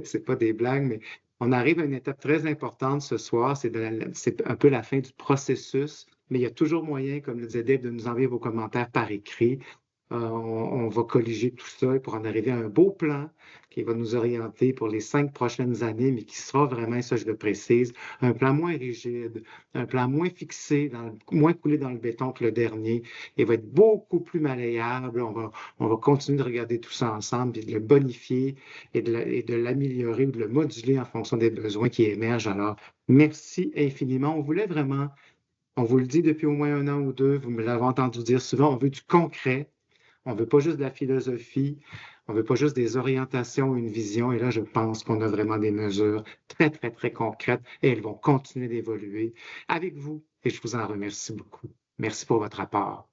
C'est pas des blagues, mais on arrive à une étape très importante ce soir. C'est un peu la fin du processus, mais il y a toujours moyen, comme le disait Dave, de nous envoyer vos commentaires par écrit. On va colliger tout ça pour en arriver à un beau plan qui va nous orienter pour les 5 prochaines années, mais qui sera vraiment, et ça je le précise, un plan moins rigide, un plan moins fixé, moins coulé dans le béton que le dernier, et va être beaucoup plus malléable. On va continuer de regarder tout ça ensemble et de le bonifier et de l'améliorer ou de le moduler en fonction des besoins qui émergent. Alors, merci infiniment. On vous le dit depuis au moins 1 an ou 2, vous me l'avez entendu dire souvent, on veut du concret. On ne veut pas juste de la philosophie, on ne veut pas juste des orientations ou une vision. Et là, je pense qu'on a vraiment des mesures très, très, très concrètes et elles vont continuer d'évoluer avec vous. Et je vous en remercie beaucoup. Merci pour votre apport.